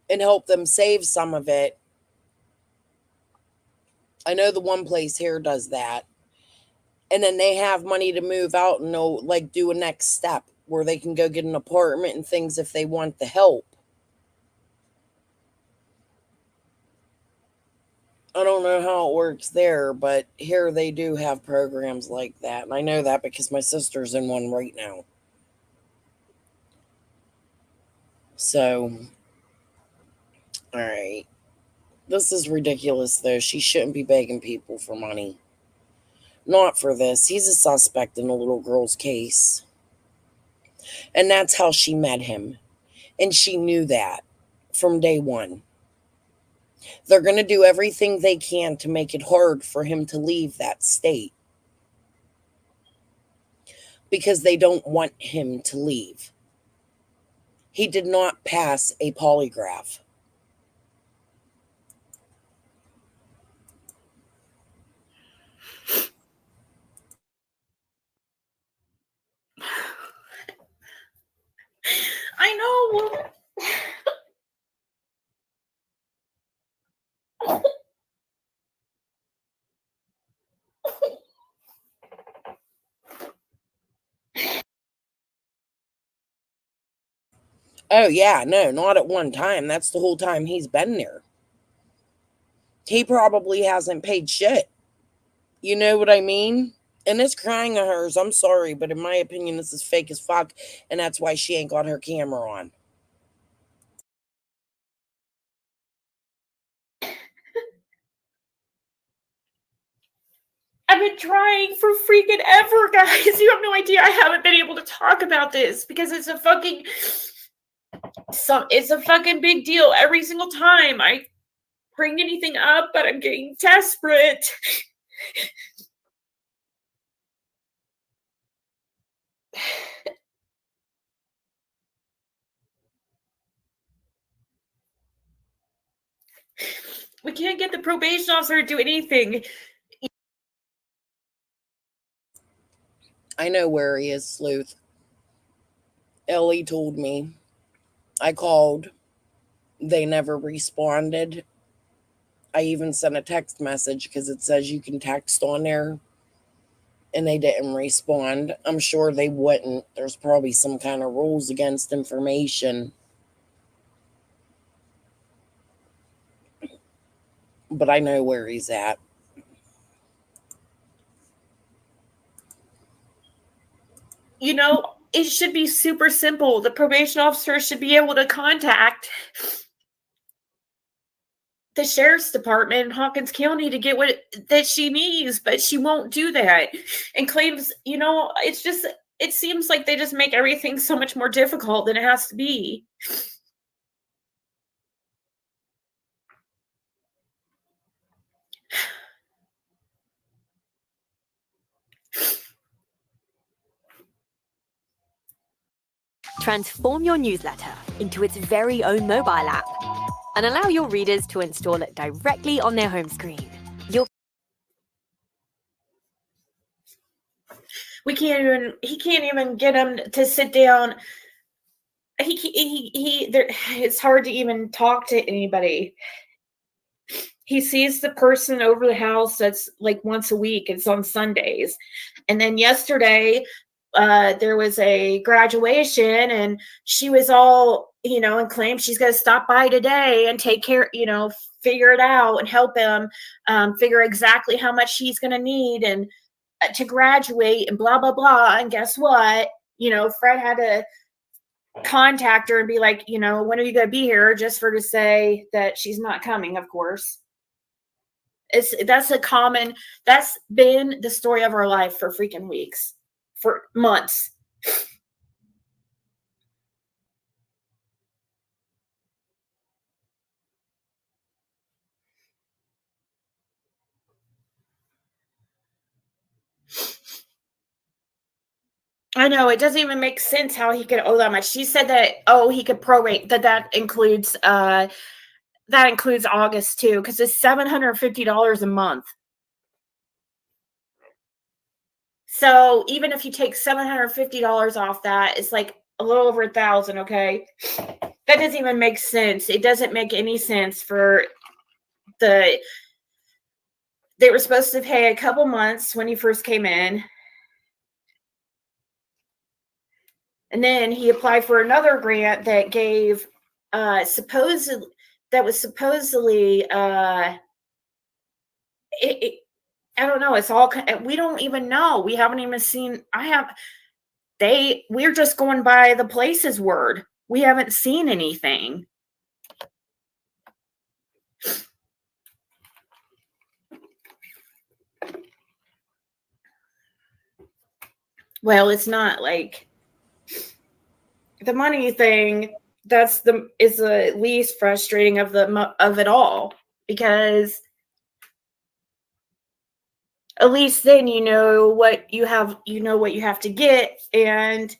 and help them save some of it. I know the one place here does that. And then they have money to move out and they'll like do a next step where they can go get an apartment and things if they want the help. I don't know how it works there, but here they do have programs like that. And I know that because my sister's in one right now. So, all right. This is ridiculous, though. She shouldn't be begging people for money. Not for this. He's a suspect in a little girl's case. And that's how she met him. And she knew that from day one. They're going to do everything they can to make it hard for him to leave that state. Because they don't want him to leave. He did not pass a polygraph. I know. Oh, yeah, no, not at one time. That's the whole time he's been there. He probably hasn't paid shit. You know what I mean? And this crying of hers, I'm sorry, but in my opinion, this is fake as fuck. And that's why she ain't got her camera on. trying for freaking ever, guys. You have no idea. I haven't been able to talk about this because it's a fucking big deal every single time I bring anything up, but I'm getting desperate. We can't get the probation officer to do anything. I know where he is, Sleuth. Ellie told me. I called. They never responded. I even sent a text message because it says you can text on there. And they didn't respond. I'm sure they wouldn't. There's probably some kind of rules against information. But I know where he's at. You know, it should be super simple. The probation officer should be able to contact the sheriff's department in Hawkins County to get what that she needs, but she won't do that and claims, you know, it seems like they just make everything so much more difficult than it has to be. Transform your newsletter into its very own mobile app and allow your readers to install it directly on their home screen. He can't even get him to sit down. It's hard to even talk to anybody. He sees the person over the house that's like once a week. It's on Sundays. And then yesterday, there was a graduation and she was all, you know, and claimed she's going to stop by today and take care, you know, figure it out and help him figure exactly how much she's going to need and to graduate and blah, blah, blah. And guess what? You know, Fred had to contact her and be like, you know, when are you going to be here? Just for to say that she's not coming, of course. That's been the story of our life for freaking weeks, for months. I know, it doesn't even make sense how he could owe that much. She said that, he could prorate, that includes August too, because it's $750 a month. So even if you take $750 off that, it's like a little over $1,000, okay? That doesn't even make sense. It doesn't make any sense for they were supposed to pay a couple months when he first came in. And then he applied for another grant that gave supposedly I don't know. It's all, we don't even know. We haven't even seen, we're just going by the place's word. We haven't seen anything. Well, it's not like the money thing. Is the least frustrating of it all, because at least then you know what you have to get, and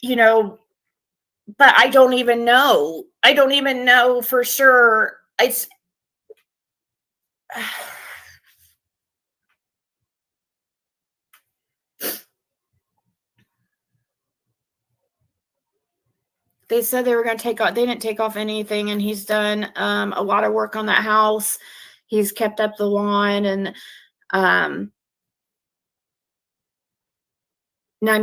you know, but I don't even know for sure. They said they were going to take off. They didn't take off anything, and he's done a lot of work on that house. He's kept up the lawn, and I'm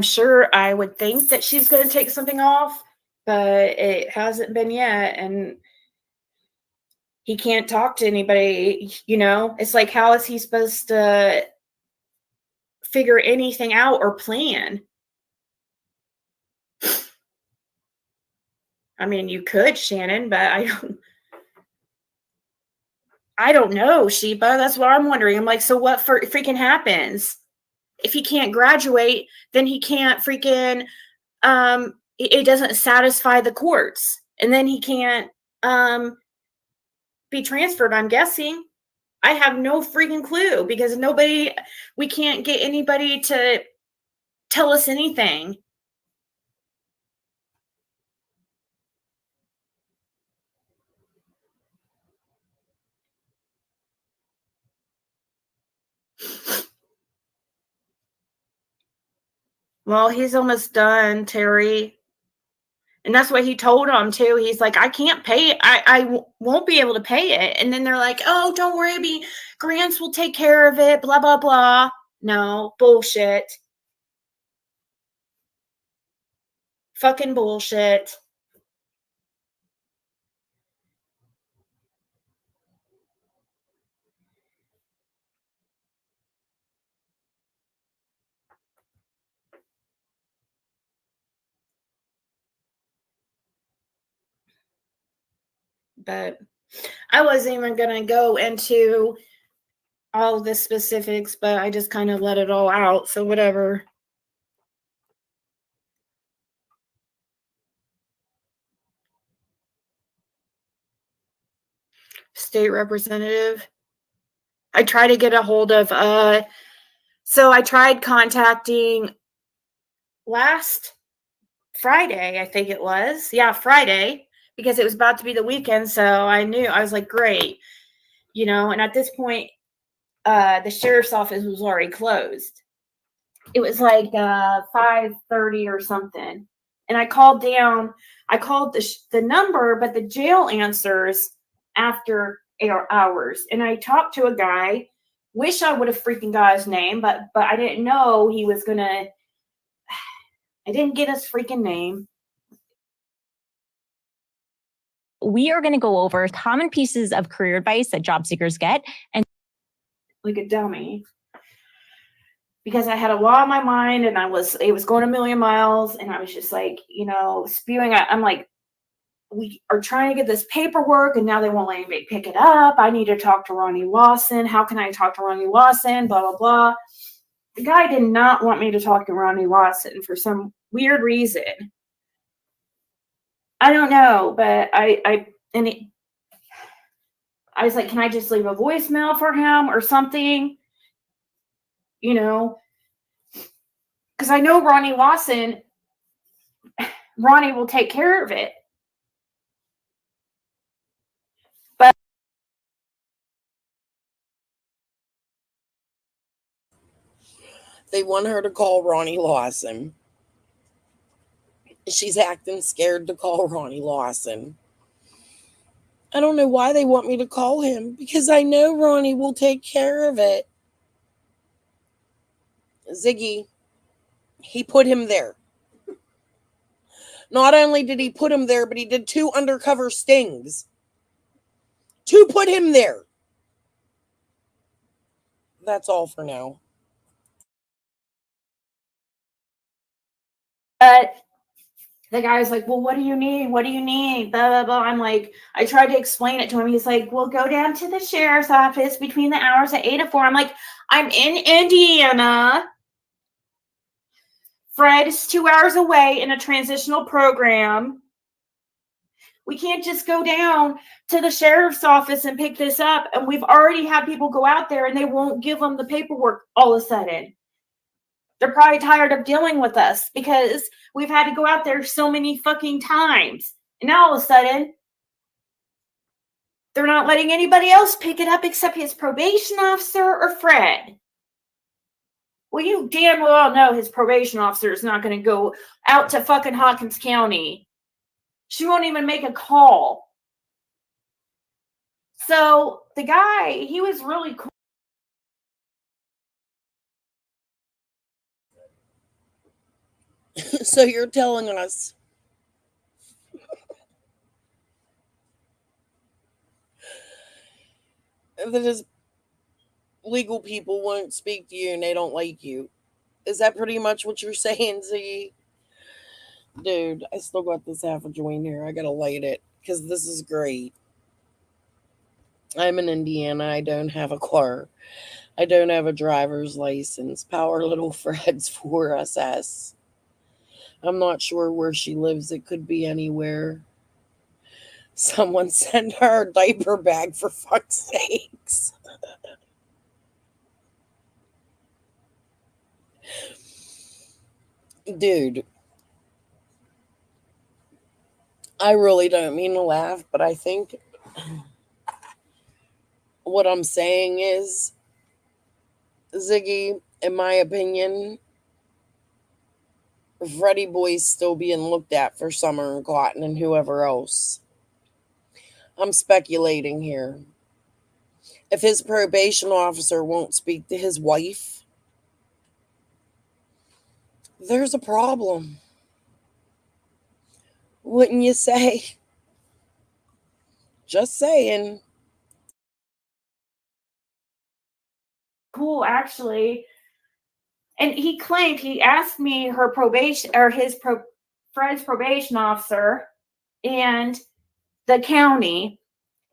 sure, I would think that she's going to take something off, but it hasn't been yet, and he can't talk to anybody. You know, it's like, how is he supposed to figure anything out or plan? I mean, you could, Shannon, but I don't know, Sheba. That's what I'm wondering. I'm like, so what freaking happens? If he can't graduate, then he can't freaking, it doesn't satisfy the courts. And then he can't be transferred, I'm guessing. I have no freaking clue because we can't get anybody to tell us anything. Well, he's almost done, Terry. And that's what he told them too. He's like, I can't pay it. I won't be able to pay it. And then they're like, oh, don't worry. Grants will take care of it. Blah, blah, blah. No, bullshit. Fucking bullshit. But I wasn't even going to go into all the specifics, but I just kind of let it all out. So whatever. State representative. I try to get a hold of, so I tried contacting last Friday, I think it was. Yeah, Friday, because it was about to be the weekend. So I was like, great. And at this point, the sheriff's office was already closed. It was like 5:30 or something. And I called down. I called the number, but the jail answers after hours. And I talked to a guy. Wish I would have freaking got his name, but I didn't know he was going to. I didn't get his freaking name. We are going to go over common pieces of career advice that job seekers get. And like a dummy. Because I had a lot on my mind and it was going a million miles and I was just like, spewing out. I'm like, we are trying to get this paperwork and now they won't let me pick it up. I need to talk to Ronnie Lawson. How can I talk to Ronnie Lawson? Blah, blah, blah. The guy did not want me to talk to Ronnie Lawson for some weird reason. I don't know, but I was like, can I just leave a voicemail for him or something? Because I know Ronnie Lawson, Ronnie will take care of it. But they want her to call Ronnie Lawson. She's acting scared to call Ronnie Lawson. I don't know why they want me to call him, because I know Ronnie will take care of it. Ziggy, he put him there. Not only did he put him there, but he did 2 undercover stings to put him there. That's all for now. The guy's like, well, what do you need? What do you need? Blah, blah, blah. I'm like, I tried to explain it to him. He's like, well, go down to the sheriff's office between the hours of 8 and 4. I'm like, I'm in Indiana. Fred is 2 hours away in a transitional program. We can't just go down to the sheriff's office and pick this up. And we've already had people go out there and they won't give them the paperwork all of a sudden. They're probably tired of dealing with us because we've had to go out there so many fucking times. And now all of a sudden, they're not letting anybody else pick it up except his probation officer or Fred. Well, you damn well know his probation officer is not going to go out to fucking Hawkins County. She won't even make a call. So the guy, he was really cool. So you're telling us that his legal people won't speak to you and they don't like you. Is that pretty much what you're saying, Z? Dude, I still got this half a joint here. I gotta light it because this is great. I'm in Indiana. I don't have a car. I don't have a driver's license. Power little Fred's 4SS. I'm not sure where she lives. It could be anywhere. Someone send her a diaper bag for fuck's sakes. Dude, I really don't mean to laugh, but I think what I'm saying is, Ziggy, in my opinion, Freddie Boy's still being looked at for Summer and Cotton and whoever else. I'm speculating here. If his probation officer won't speak to his wife, there's a problem. Wouldn't you say? Just saying. Cool, actually. And he claimed, he asked me her probation or Fred's probation officer and the county,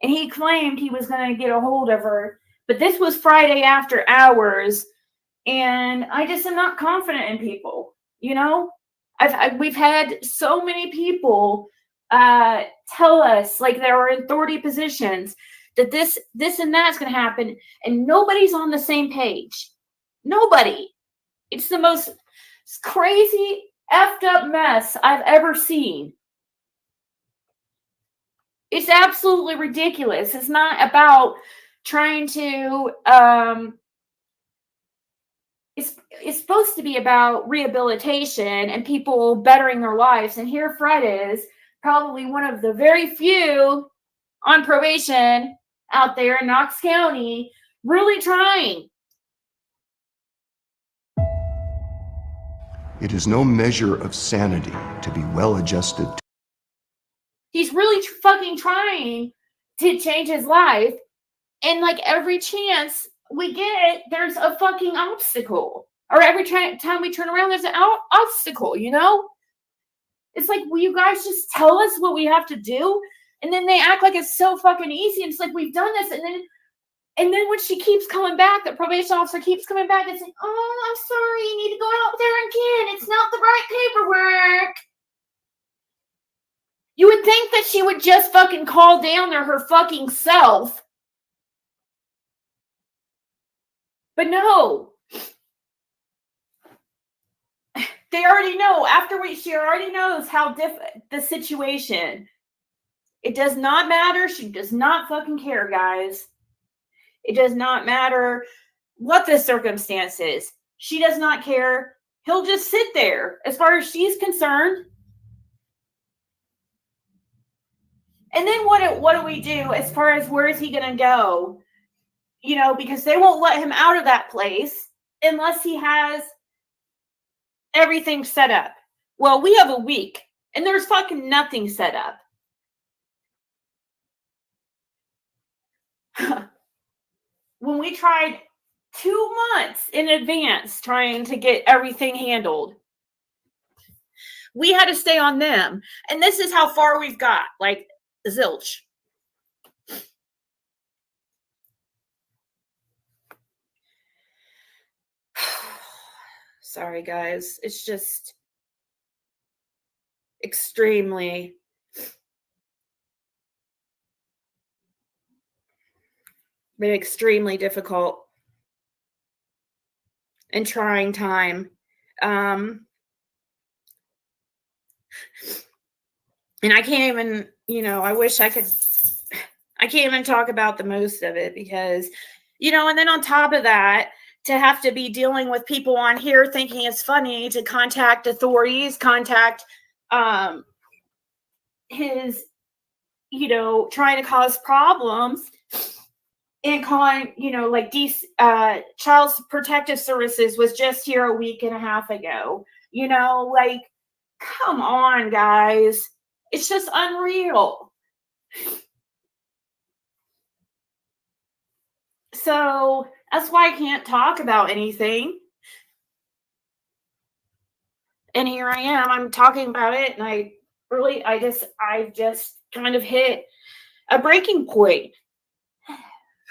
and he claimed he was going to get a hold of her. But this was Friday after hours, and I just am not confident in people. You know, we've had so many people tell us, like, they were in authority positions, that this and that's going to happen, and nobody's on the same page. Nobody. It's the most crazy, effed up mess I've ever seen. It's absolutely ridiculous. It's not about trying to it's supposed to be about rehabilitation and people bettering their lives. And here Fred is, probably one of the very few on probation out there in Knox County, really trying. It is no measure of sanity to be well adjusted. He's really fucking trying to change his life. And like every chance we get, there's a fucking obstacle. Or every time we turn around, there's an obstacle, you know? It's like, will you guys just tell us what we have to do? And then they act like it's so fucking easy. And it's like, we've done this. And then when she keeps coming back, the probation officer keeps coming back and saying, oh, I'm sorry, you need to go out there again. It's not the right paperwork. You would think that she would just fucking call down there her fucking self. But no. They already know. She already knows how the situation. It does not matter. She does not fucking care, guys. It does not matter what the circumstance is. She does not care. He'll just sit there as far as she's concerned. And then what do we do as far as where is he going to go? You know, because they won't let him out of that place unless he has everything set up. Well, we have a week and there's fucking nothing set up. When we tried 2 months in advance trying to get everything handled, we had to stay on them. And this is how far we've got. Like, zilch. Sorry, guys. It's just extremely difficult and trying time. And I can't even, I wish I can't even talk about the most of it because, and then on top of that, to have to be dealing with people on here thinking it's funny to contact authorities, contact his, trying to cause problems and calling, like these Child Protective Services was just here a week and a half ago. Like, come on, guys. It's just unreal. So that's why I can't talk about anything. And here I am. I'm talking about it, and I've just kind of hit a breaking point.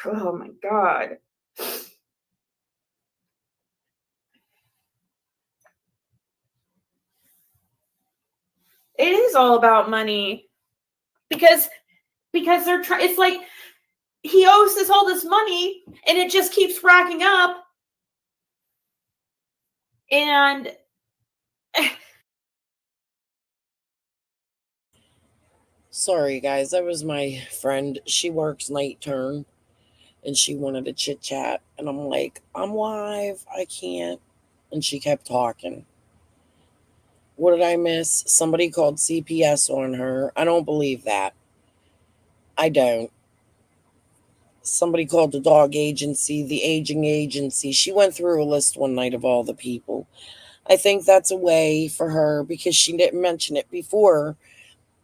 Oh my God. It is all about money because they're trying. It's like he owes us all this money, and it just keeps racking up. And Sorry, guys. That was my friend. She works night turn, and she wanted to chit chat. And I'm like, I'm live. I can't. And she kept talking. What did I miss? Somebody called CPS on her. I don't believe that. I don't. Somebody called the dog agency, the aging agency. She went through a list one night of all the people. I think that's a way for her, because she didn't mention it before.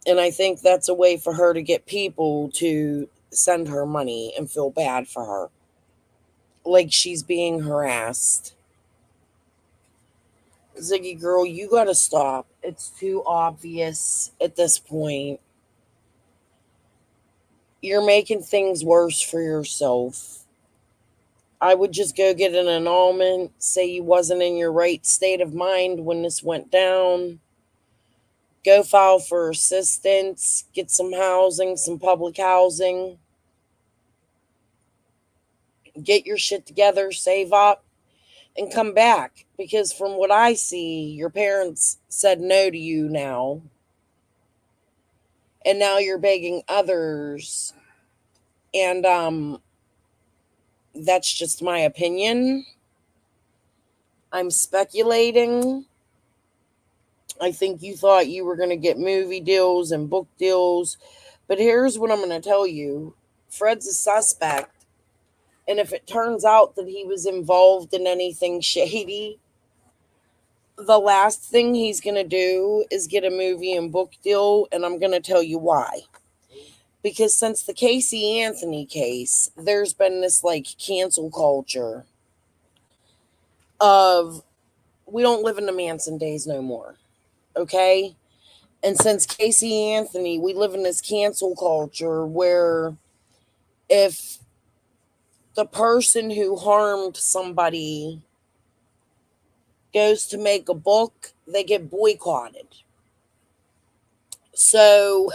And I think that's a way for her to get people to send her money and feel bad for her. Like she's being harassed. Ziggy girl, you gotta stop. It's too obvious at this point. You're making things worse for yourself. I would just go get an annulment, say you wasn't in your right state of mind when this went down. Go file for assistance, get some housing, some public housing. Get your shit together, save up, and come back. Because from what I see, your parents said no to you now. And now you're begging others. And that's just my opinion. I'm speculating. I think you thought you were going to get movie deals and book deals. But here's what I'm going to tell you. Fred's a suspect. And if it turns out that he was involved in anything shady, the last thing he's going to do is get a movie and book deal. And I'm going to tell you why. Because since the Casey Anthony case, there's been this like cancel culture of we don't live in the Manson days no more. Okay? And since Casey Anthony, we live in this cancel culture where if the person who harmed somebody goes to make a book, they get boycotted. So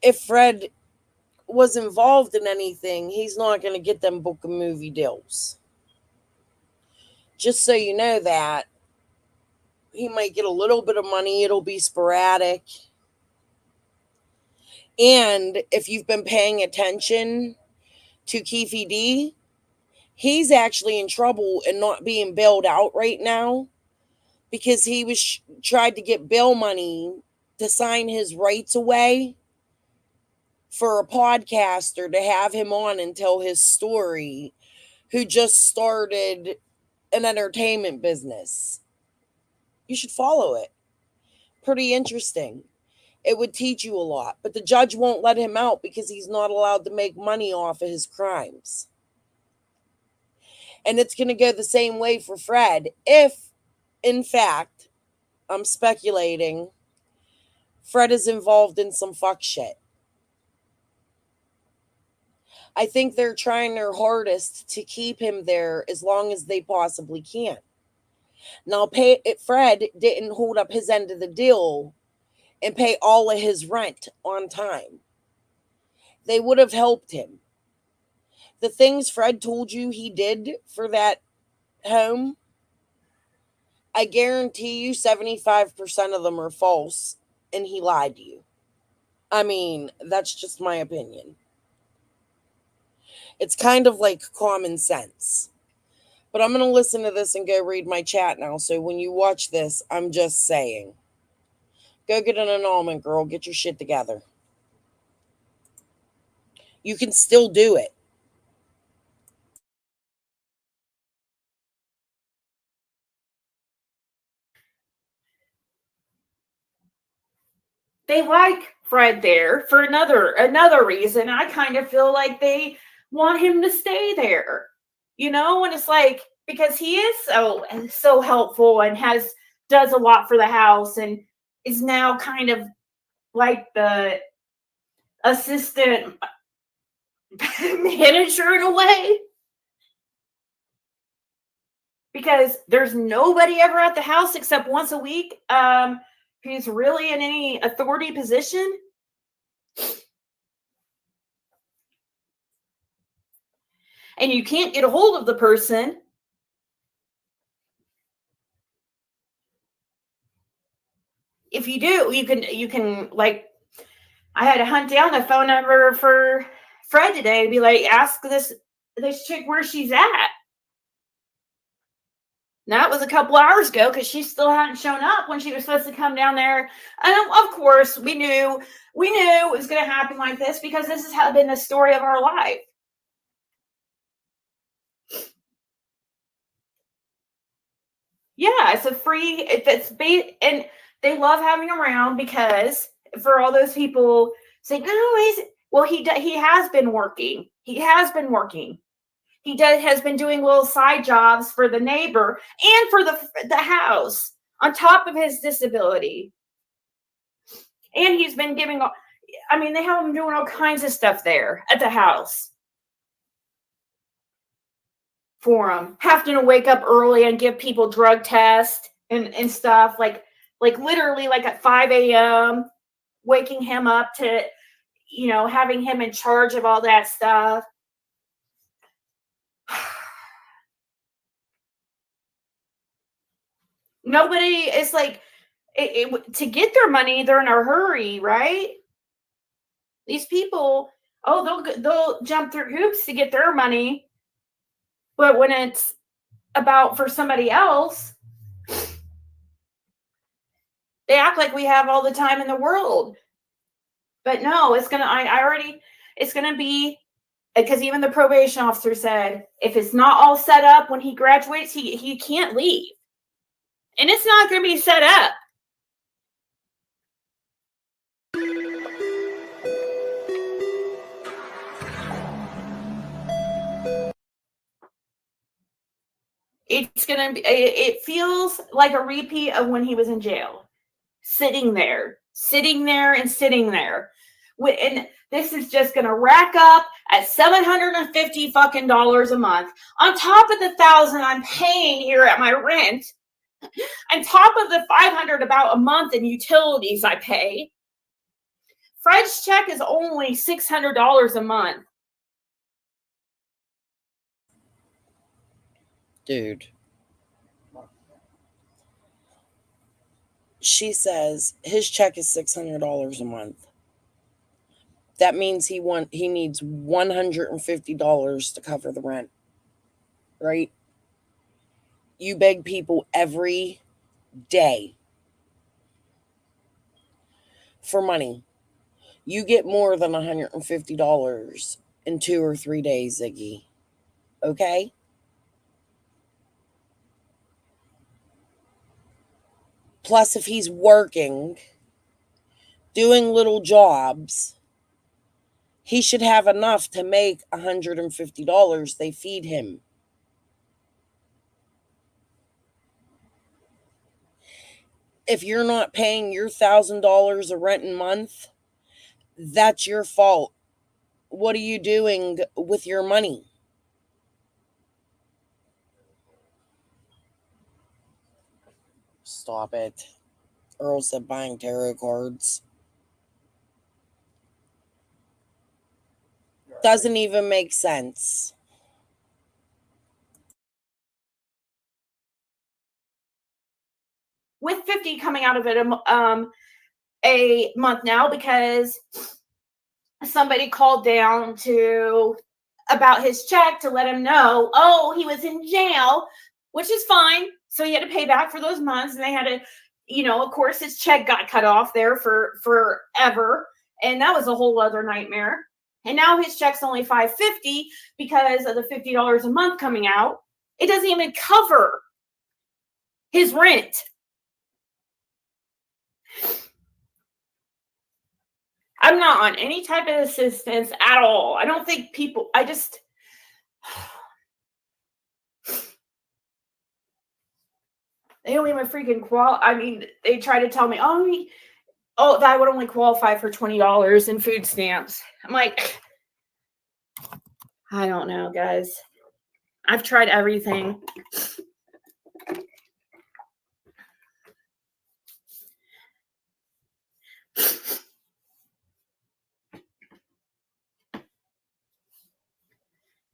if Fred was involved in anything, he's not going to get them book and movie deals. Just so you know that. He might get a little bit of money. It'll be sporadic. And if you've been paying attention to Keefe D, he's actually in trouble and not being bailed out right now because he was tried to get bail money to sign his rights away for a podcaster to have him on and tell his story, who just started an entertainment business. You should follow it. Pretty interesting. It would teach you a lot. But the judge won't let him out because he's not allowed to make money off of his crimes. And it's going to go the same way for Fred if, in fact, I'm speculating, Fred is involved in some fuck shit. I think they're trying their hardest to keep him there as long as they possibly can. Now, Fred didn't hold up his end of the deal and pay all of his rent on time. They would have helped him. The things Fred told you he did for that home, I guarantee you 75% of them are false and he lied to you. I mean, that's just my opinion. It's kind of like common sense. But I'm going to listen to this and go read my chat now. So when you watch this, I'm just saying, go get an annulment, girl. Get your shit together. You can still do it. they like Fred there for another reason. I kind of feel like they want him to stay there. You know, and it's like because he is so helpful and does a lot for the house and is now kind of like the assistant manager in a way. Because there's nobody ever at the house except once a week who's really in any authority position. And you can't get a hold of the person. If you do, you can like, I had to hunt down the phone number for Fred today to be like, ask this chick where she's at. And that was a couple hours ago because she still hadn't shown up when she was supposed to come down there. And of course, we knew it was going to happen like this because this has been the story of our life. Yeah, it's a free. And they love having him around because for all those people saying, "No, he has been working. He has been working. He has been doing little side jobs for the neighbor and for the house on top of his disability. And he's been giving. I mean, they have him doing all kinds of stuff there at the house for him, having to wake up early and give people drug tests and stuff like literally like at 5 a.m. waking him up to, having him in charge of all that stuff. Nobody is like to get their money. They're in a hurry, right? These people, they'll jump through hoops to get their money, but when it's about for somebody else, they act like we have all the time in the world. But no, it's gonna be, because even the probation officer said if it's not all set up when he graduates, he can't leave. And it's not going to be set up. It feels like a repeat of when he was in jail. Sitting there. And this is just going to rack up at $750 fucking dollars a month on top of the $1,000 I'm paying here at my rent. On top of the $500 about a month in utilities I pay. Fred's check is only $600 a month. Dude. She says his check is $600 a month. That means he needs $150 to cover the rent. Right? You beg people every day for money. You get more than $150 in 2 or 3 days, Ziggy. Okay? Plus, if he's working, doing little jobs, he should have enough to make $150 they feed him. If you're not paying your $1,000 a rent a month, that's your fault. What are you doing with your money? Stop it. Earl said buying tarot cards. Doesn't even make sense. With 50 coming out of it a month now because somebody called down about his check to let him know, he was in jail, which is fine. So he had to pay back for those months, and they had to, of course, his check got cut off there for forever, and that was a whole other nightmare. And now his check's only $550 because of the $50 a month coming out. It doesn't even cover his rent. I'm not on any type of assistance at all. I don't think they don't even freaking they try to tell me, that I would only qualify for $20 in food stamps. I'm like, I don't know, guys. I've tried everything.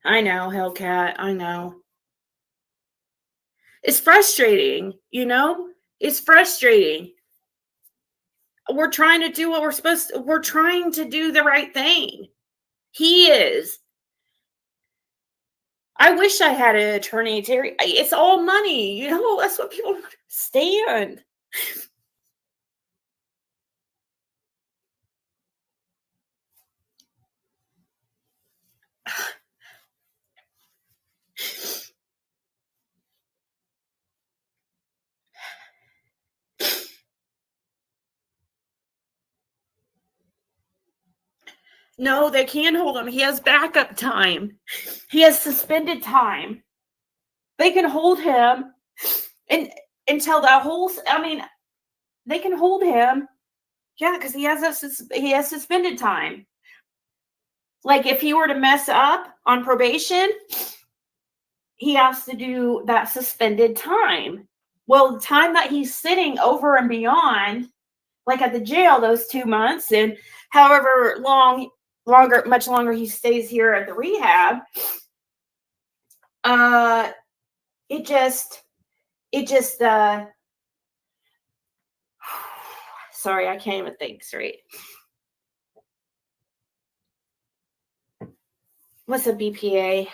I know, Hellcat. I know. It's frustrating, you know? It's frustrating. We're trying to do what we're supposed to. We're trying to do the right thing. He is. I wish I had an attorney, Terry. It's all money, you know? That's what people don't understand. No, they can't hold him. He has backup time. He has suspended time. They can hold him and until that whole. I mean, they can hold him. Yeah, because he has suspended time. Like if he were to mess up on probation, he has to do that suspended time. Well, the time that he's sitting over and beyond, like at the jail, those 2 months, and however much longer he stays here at the rehab, it just sorry, I can't even think straight. What's a BPA?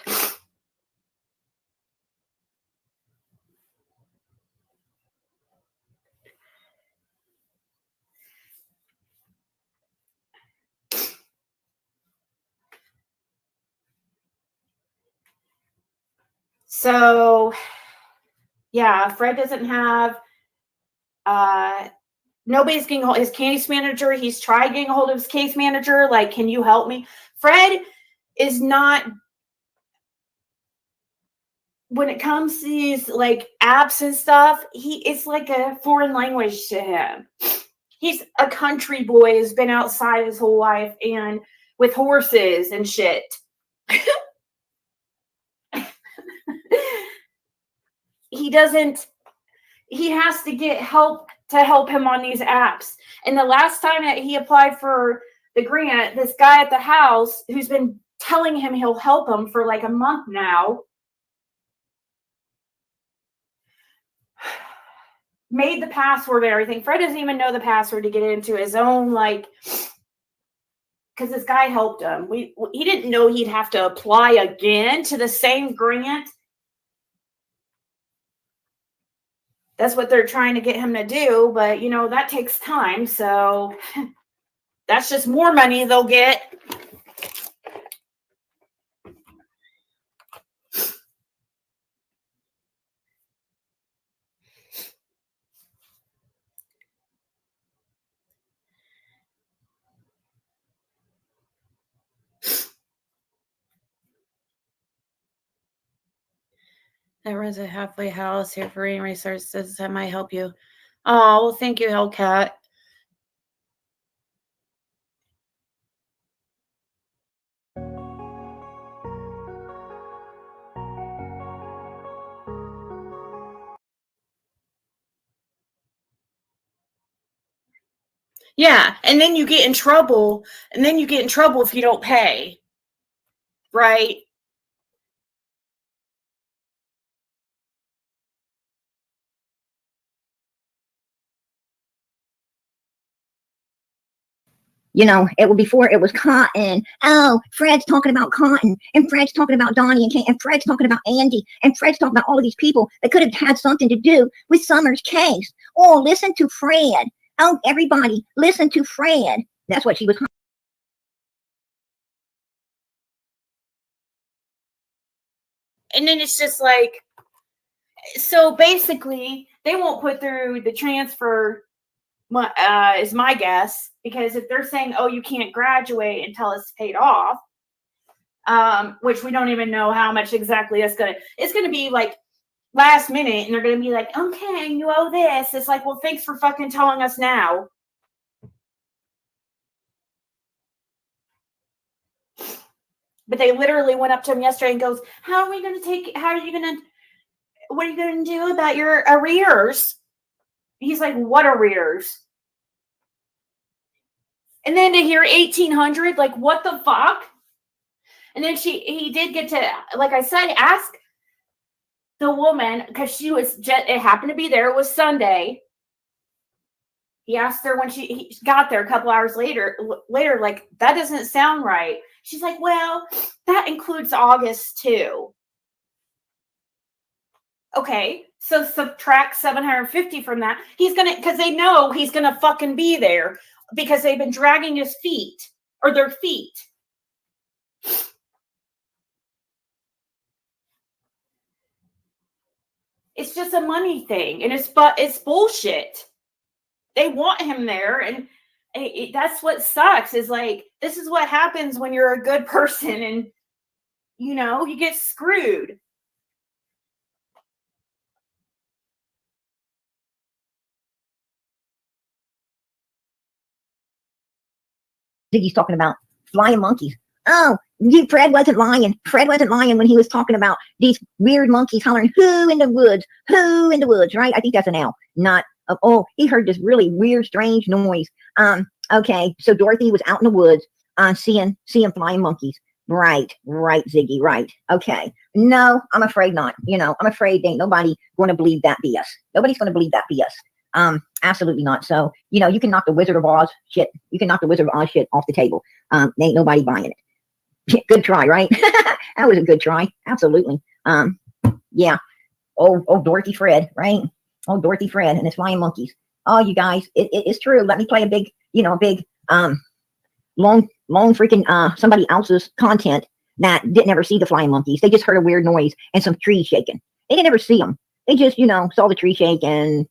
So, yeah, Fred doesn't have, nobody's getting hold of his case manager. He's tried getting a hold of his case manager. Like, can you help me? Fred is not, when it comes to these like apps and stuff, it's like a foreign language to him. He's a country boy, has been outside his whole life and with horses and shit. He has to get help to help him on these apps. And the last time that he applied for the grant, this guy at the house who's been telling him he'll help him for like a month now made the password and everything. Fred doesn't even know the password to get into his own, like, because this guy helped him. He didn't know he'd have to apply again to the same grant. That's what they're trying to get him to do, but you know, that takes time. So that's just more money they'll get. There was a halfway house here for any resources that might help you. Oh, well, thank you, Hellcat. Yeah, and then you get in trouble, if you don't pay, right? You know, before it was cotton. Oh, Fred's talking about cotton, and Fred's talking about Donnie and Kate, and Fred's talking about Andy, and Fred's talking about all of these people that could have had something to do with Summer's case. Oh, listen to Fred. Oh, everybody, listen to Fred. That's what she was. And then it's just like, so basically, they won't put through the transfer, is my guess, because if they're saying, oh, you can't graduate until it's paid off, which we don't even know how much exactly it's gonna be like last minute, and they're gonna be like, okay, you owe this. It's like, well, thanks for fucking telling us now. But they literally went up to him yesterday and goes, what are you going to do about your arrears? He's like, what arrears? And then to hear 1,800, like, what the fuck? And then he did get to, like I said, ask the woman, because it happened to be there. It was Sunday. He asked her when he got there a couple hours later, like, that doesn't sound right. She's like, well, that includes August too. Okay, so subtract 750 from that. Because they know he's gonna fucking be there because they've been dragging his feet or their feet. It's just a money thing, and it's bullshit. They want him there, and that's what sucks. Is like, this is what happens when you're a good person, and you get screwed. Ziggy's talking about flying monkeys. Oh, Fred wasn't lying. Fred wasn't lying when he was talking about these weird monkeys hollering, who in the woods? Who in the woods, right? I think that's an L, not, he heard this really weird, strange noise. Okay, so Dorothy was out in the woods seeing flying monkeys. Right, Ziggy, right. Okay. No, I'm afraid not. I'm afraid ain't nobody going to believe that BS. Nobody's going to believe that BS. Absolutely not. So, you can knock the Wizard of Oz shit. You can knock the Wizard of Oz shit off the table. Ain't nobody buying it. Good try, right? That was a good try. Absolutely. Yeah. Oh, Dorothy Fred, right? Oh, Dorothy Fred and his flying monkeys. Oh, you guys, it is true. Let me play a big, long freaking, somebody else's content that didn't ever see the flying monkeys. They just heard a weird noise and some trees shaking. They didn't ever see them. They just, saw the tree shake and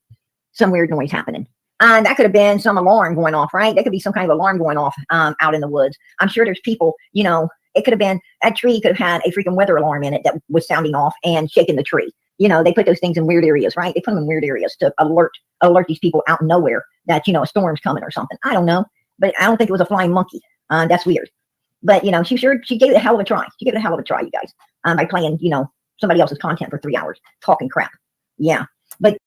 some weird noise happening. And that could have been some alarm going off, right? That could be some kind of alarm going off out in the woods. I'm sure there's people, it could have been, that tree could have had a freaking weather alarm in it that was sounding off and shaking the tree. They put those things in weird areas, right? They put them in weird areas to alert these people out in nowhere that, a storm's coming or something. I don't know. But I don't think it was a flying monkey. That's weird. But, she gave it a hell of a try. She gave it a hell of a try, you guys, by playing, somebody else's content for 3 hours, talking crap. Yeah. But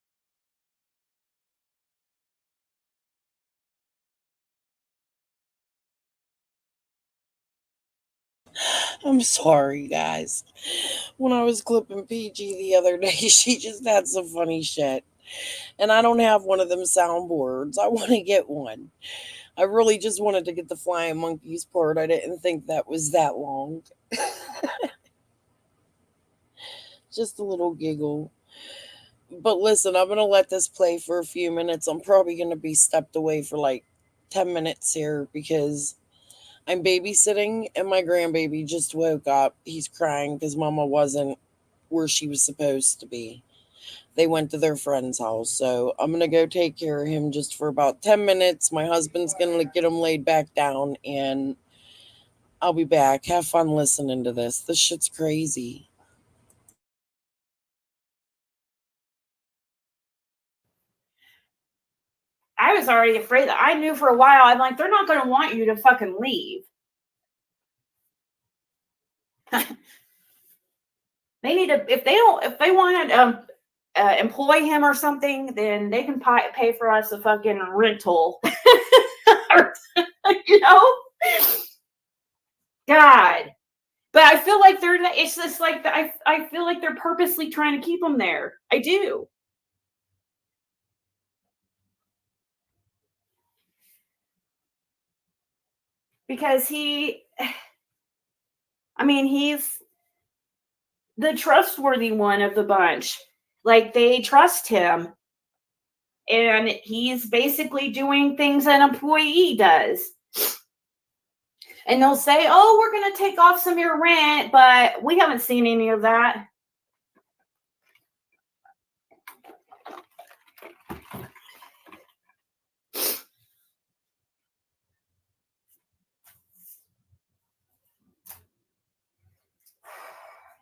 I'm sorry, guys. When I was clipping PG the other day, she just had some funny shit. And I don't have one of them soundboards. I want to get one. I really just wanted to get the flying monkeys part. I didn't think that was that long. Just a little giggle. But listen, I'm going to let this play for a few minutes. I'm probably going to be stepped away for like 10 minutes here because I'm babysitting and my grandbaby just woke up. He's crying because mama wasn't where she was supposed to be. They went to their friend's house. So I'm going to go take care of him just for about 10 minutes. My husband's going to get him laid back down and I'll be back. Have fun listening to this. This shit's crazy. I was already afraid that I knew for a while. I'm like, they're not going to want you to fucking leave. They need to, if they want to employ him or something, then they can pay for us a fucking rental. God. But I feel like it's just like, I feel like they're purposely trying to keep him there. I do. Because he's the trustworthy one of the bunch. Like, they trust him. And he's basically doing things an employee does. And they'll say, oh, we're going to take off some of your rent, but we haven't seen any of that.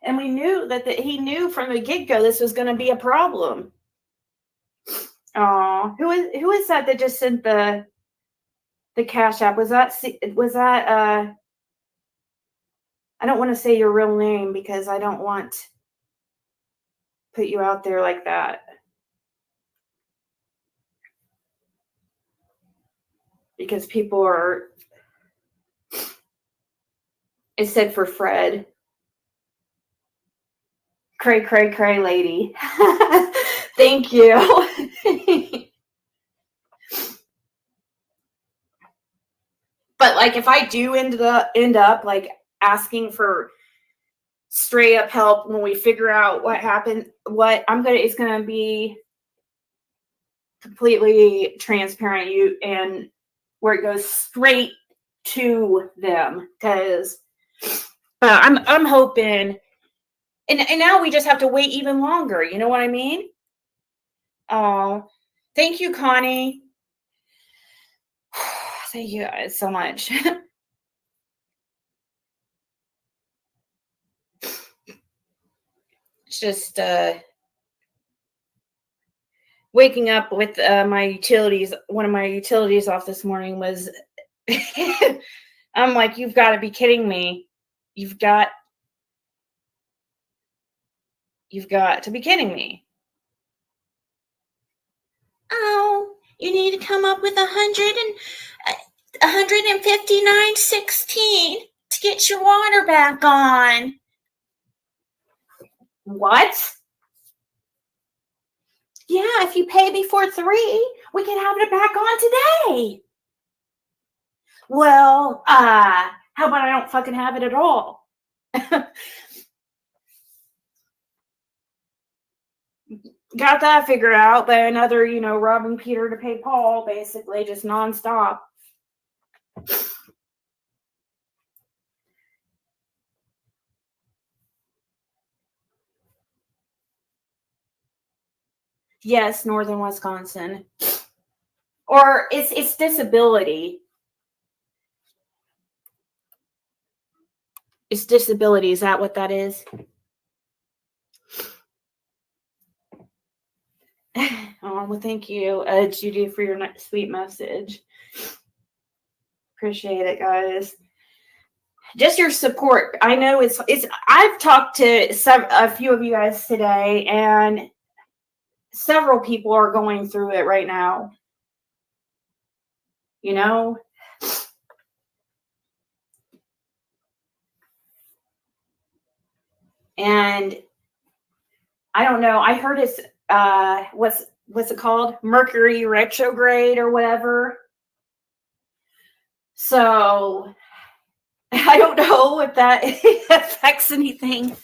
And we knew that he knew from the get-go this was going to be a problem. Oh, who is that just sent the Cash App? Was that I don't want to say your real name because I don't want to put you out there like that. Because people are, it said for Fred. Cray, cray, cray, lady. Thank you. But like, if I do end up like asking for straight up help when we figure out what happened, it's gonna be completely transparent, and where it goes straight to them. Because I'm hoping, and now we just have to wait even longer. You know what I mean? Oh, thank you, Connie. Thank you guys so much. It's just waking up with my utilities. One of my utilities off this morning was, I'm like, you've got to be kidding me. You've got to be kidding me. Oh, you need to come up with 159.16 to get your water back on. What? Yeah, if you pay before 3, we can have it back on today. Well, how about I don't fucking have it at all? Got that figured out, but another, robbing Peter to pay Paul, basically, just nonstop. Yes, northern Wisconsin. Or it's disability. It's disability. Is that what that is? Oh, well, thank you, Judy, for your sweet message. Appreciate it, guys. Just your support. I know it's. I've talked to a few of you guys today, and several people are going through it right now. And I don't know. I heard it's what's it called? Mercury retrograde or whatever. So I don't know if that affects anything.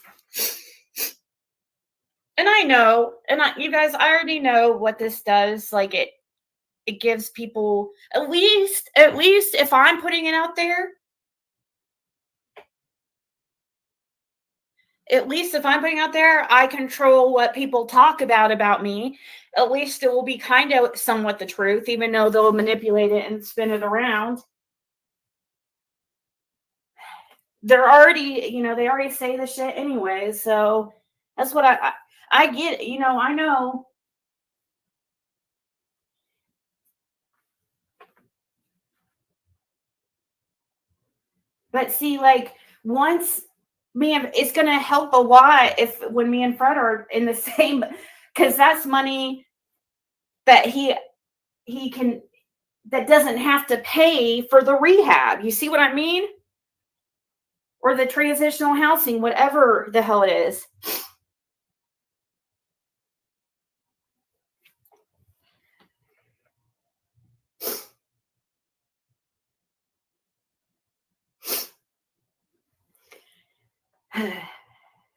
And I know, you guys, I already know what this does. Like it gives people, at least if I'm putting it out there, I control what people talk about me. At least it will be kind of somewhat the truth, even though they'll manipulate it and spin it around. They're already, they already say the shit anyway. So that's what I get, I know. But see, like, once it's going to help a lot when me and Fred are in the same, because that's money that he can, that doesn't have to pay for the rehab. You see what I mean? Or the transitional housing, whatever the hell it is.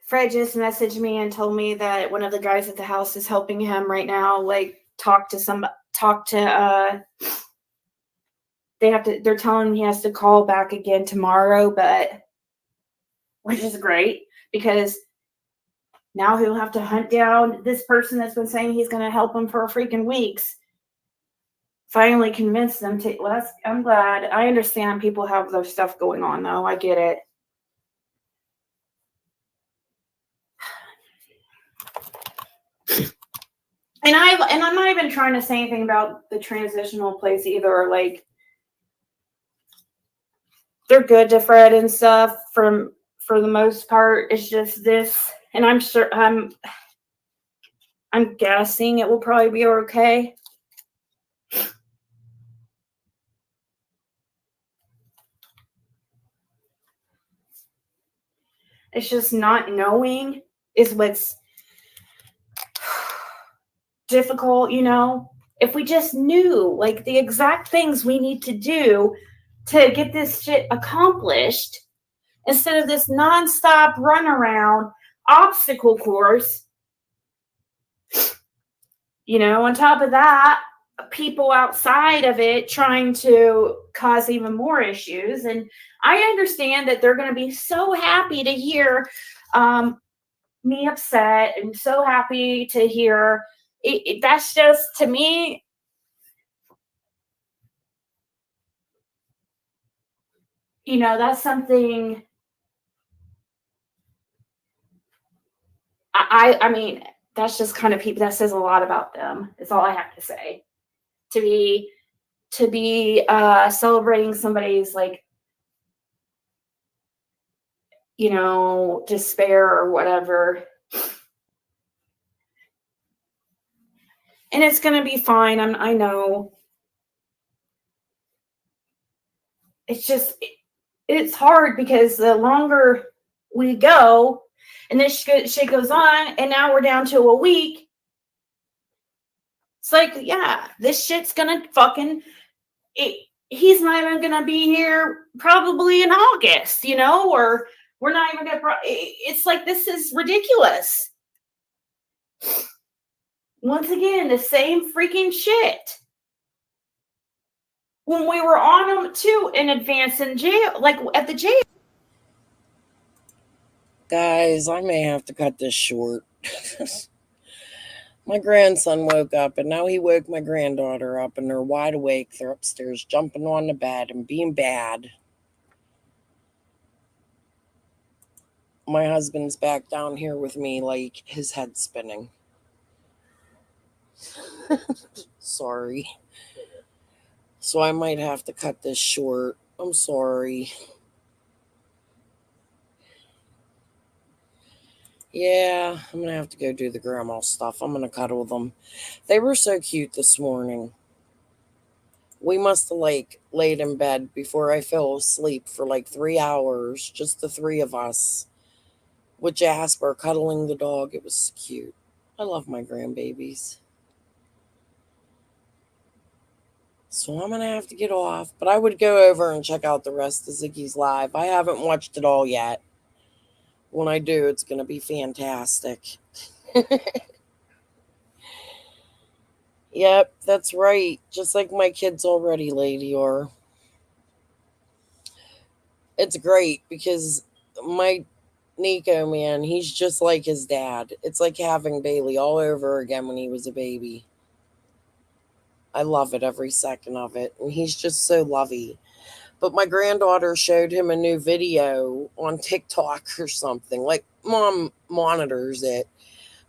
Fred just messaged me and told me that one of the guys at the house is helping him right now, like they're telling him he has to call back again tomorrow, which is great because now he'll have to hunt down this person that's been saying he's going to help him for freaking weeks. Finally convince them to. Well, I'm glad. I understand people have their stuff going on, though. I get it. And I'm not even trying to say anything about the transitional place either. Like, they're good to Fred and stuff from for the most part, it's just this, and I'm sure I'm guessing it will probably be okay. It's just not knowing is what's difficult, you know. If we just knew like the exact things we need to do to get this shit accomplished instead of this nonstop run around obstacle course, you know, on top of that, people outside of it trying to cause even more issues. And I understand that they're going to be so happy to hear me upset and so happy to hear that's just, to me, you know, that's something I mean, that's just kind of people, that says a lot about them. It's all I have to say. To be celebrating somebody's, like, you know, despair or whatever. And it's going to be fine. I know. It's just, it's hard because the longer we go and this shit goes on, and now we're down to a week. It's like, yeah, this shit's going to fucking, he's not even going to be here probably in August, you know, or we're not even going to, it's like, this is ridiculous. Once again, the same freaking shit. When we were on them too in advance in jail, like at the jail. Guys, I may have to cut this short. My grandson woke up, and now he woke my granddaughter up, and they're wide awake. They're upstairs jumping on the bed and being bad. My husband's back down here with me, like his head's spinning. Sorry. So I might have to cut this short. I'm sorry. Yeah, I'm going to have to go do the grandma stuff. I'm going to cuddle them. They were so cute this morning. We must have, like, laid in bed before I fell asleep for like 3 hours, just the three of us, with Jasper cuddling the dog. It was cute. I love my grandbabies. So I'm going to have to get off, but I would go over and check out the rest of Ziggy's live. I haven't watched it all yet. When I do, it's going to be fantastic. Yep, that's right. Just like my kids already, Lady Or. It's great because my Nico, man, he's just like his dad. It's like having Bailey all over again when he was a baby. I love it every second of it. And he's just so lovey. But my granddaughter showed him a new video on TikTok or something. Like, Mom monitors it.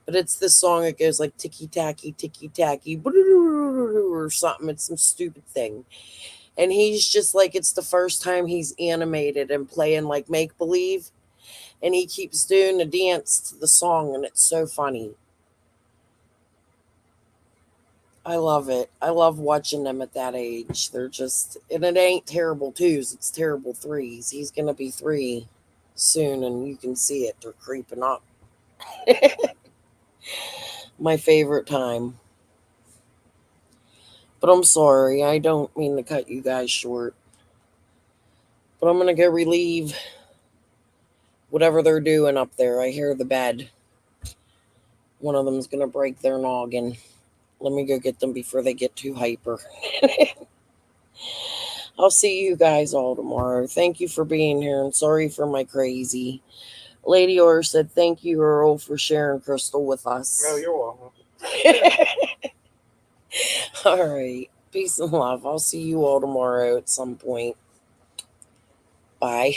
But it's this song that goes like ticky-tacky, or something. It's some stupid thing. And he's just like, it's the first time he's animated and playing like make-believe. And he keeps doing the dance to the song, and it's so funny. I love it. I love watching them at that age. They're just, and it ain't terrible twos, it's terrible threes. He's going to be 3 soon, and you can see it. They're creeping up. My favorite time. But I'm sorry. I don't mean to cut you guys short. But I'm going to go relieve whatever they're doing up there. I hear the bed. One of them's going to break their noggin. Let me go get them before they get too hyper. I'll see you guys all tomorrow. Thank you for being here, and sorry for my crazy. Lady Orr said, thank you, Earl, for sharing Crystal with us. Oh, you're welcome. All right. Peace and love. I'll see you all tomorrow at some point. Bye.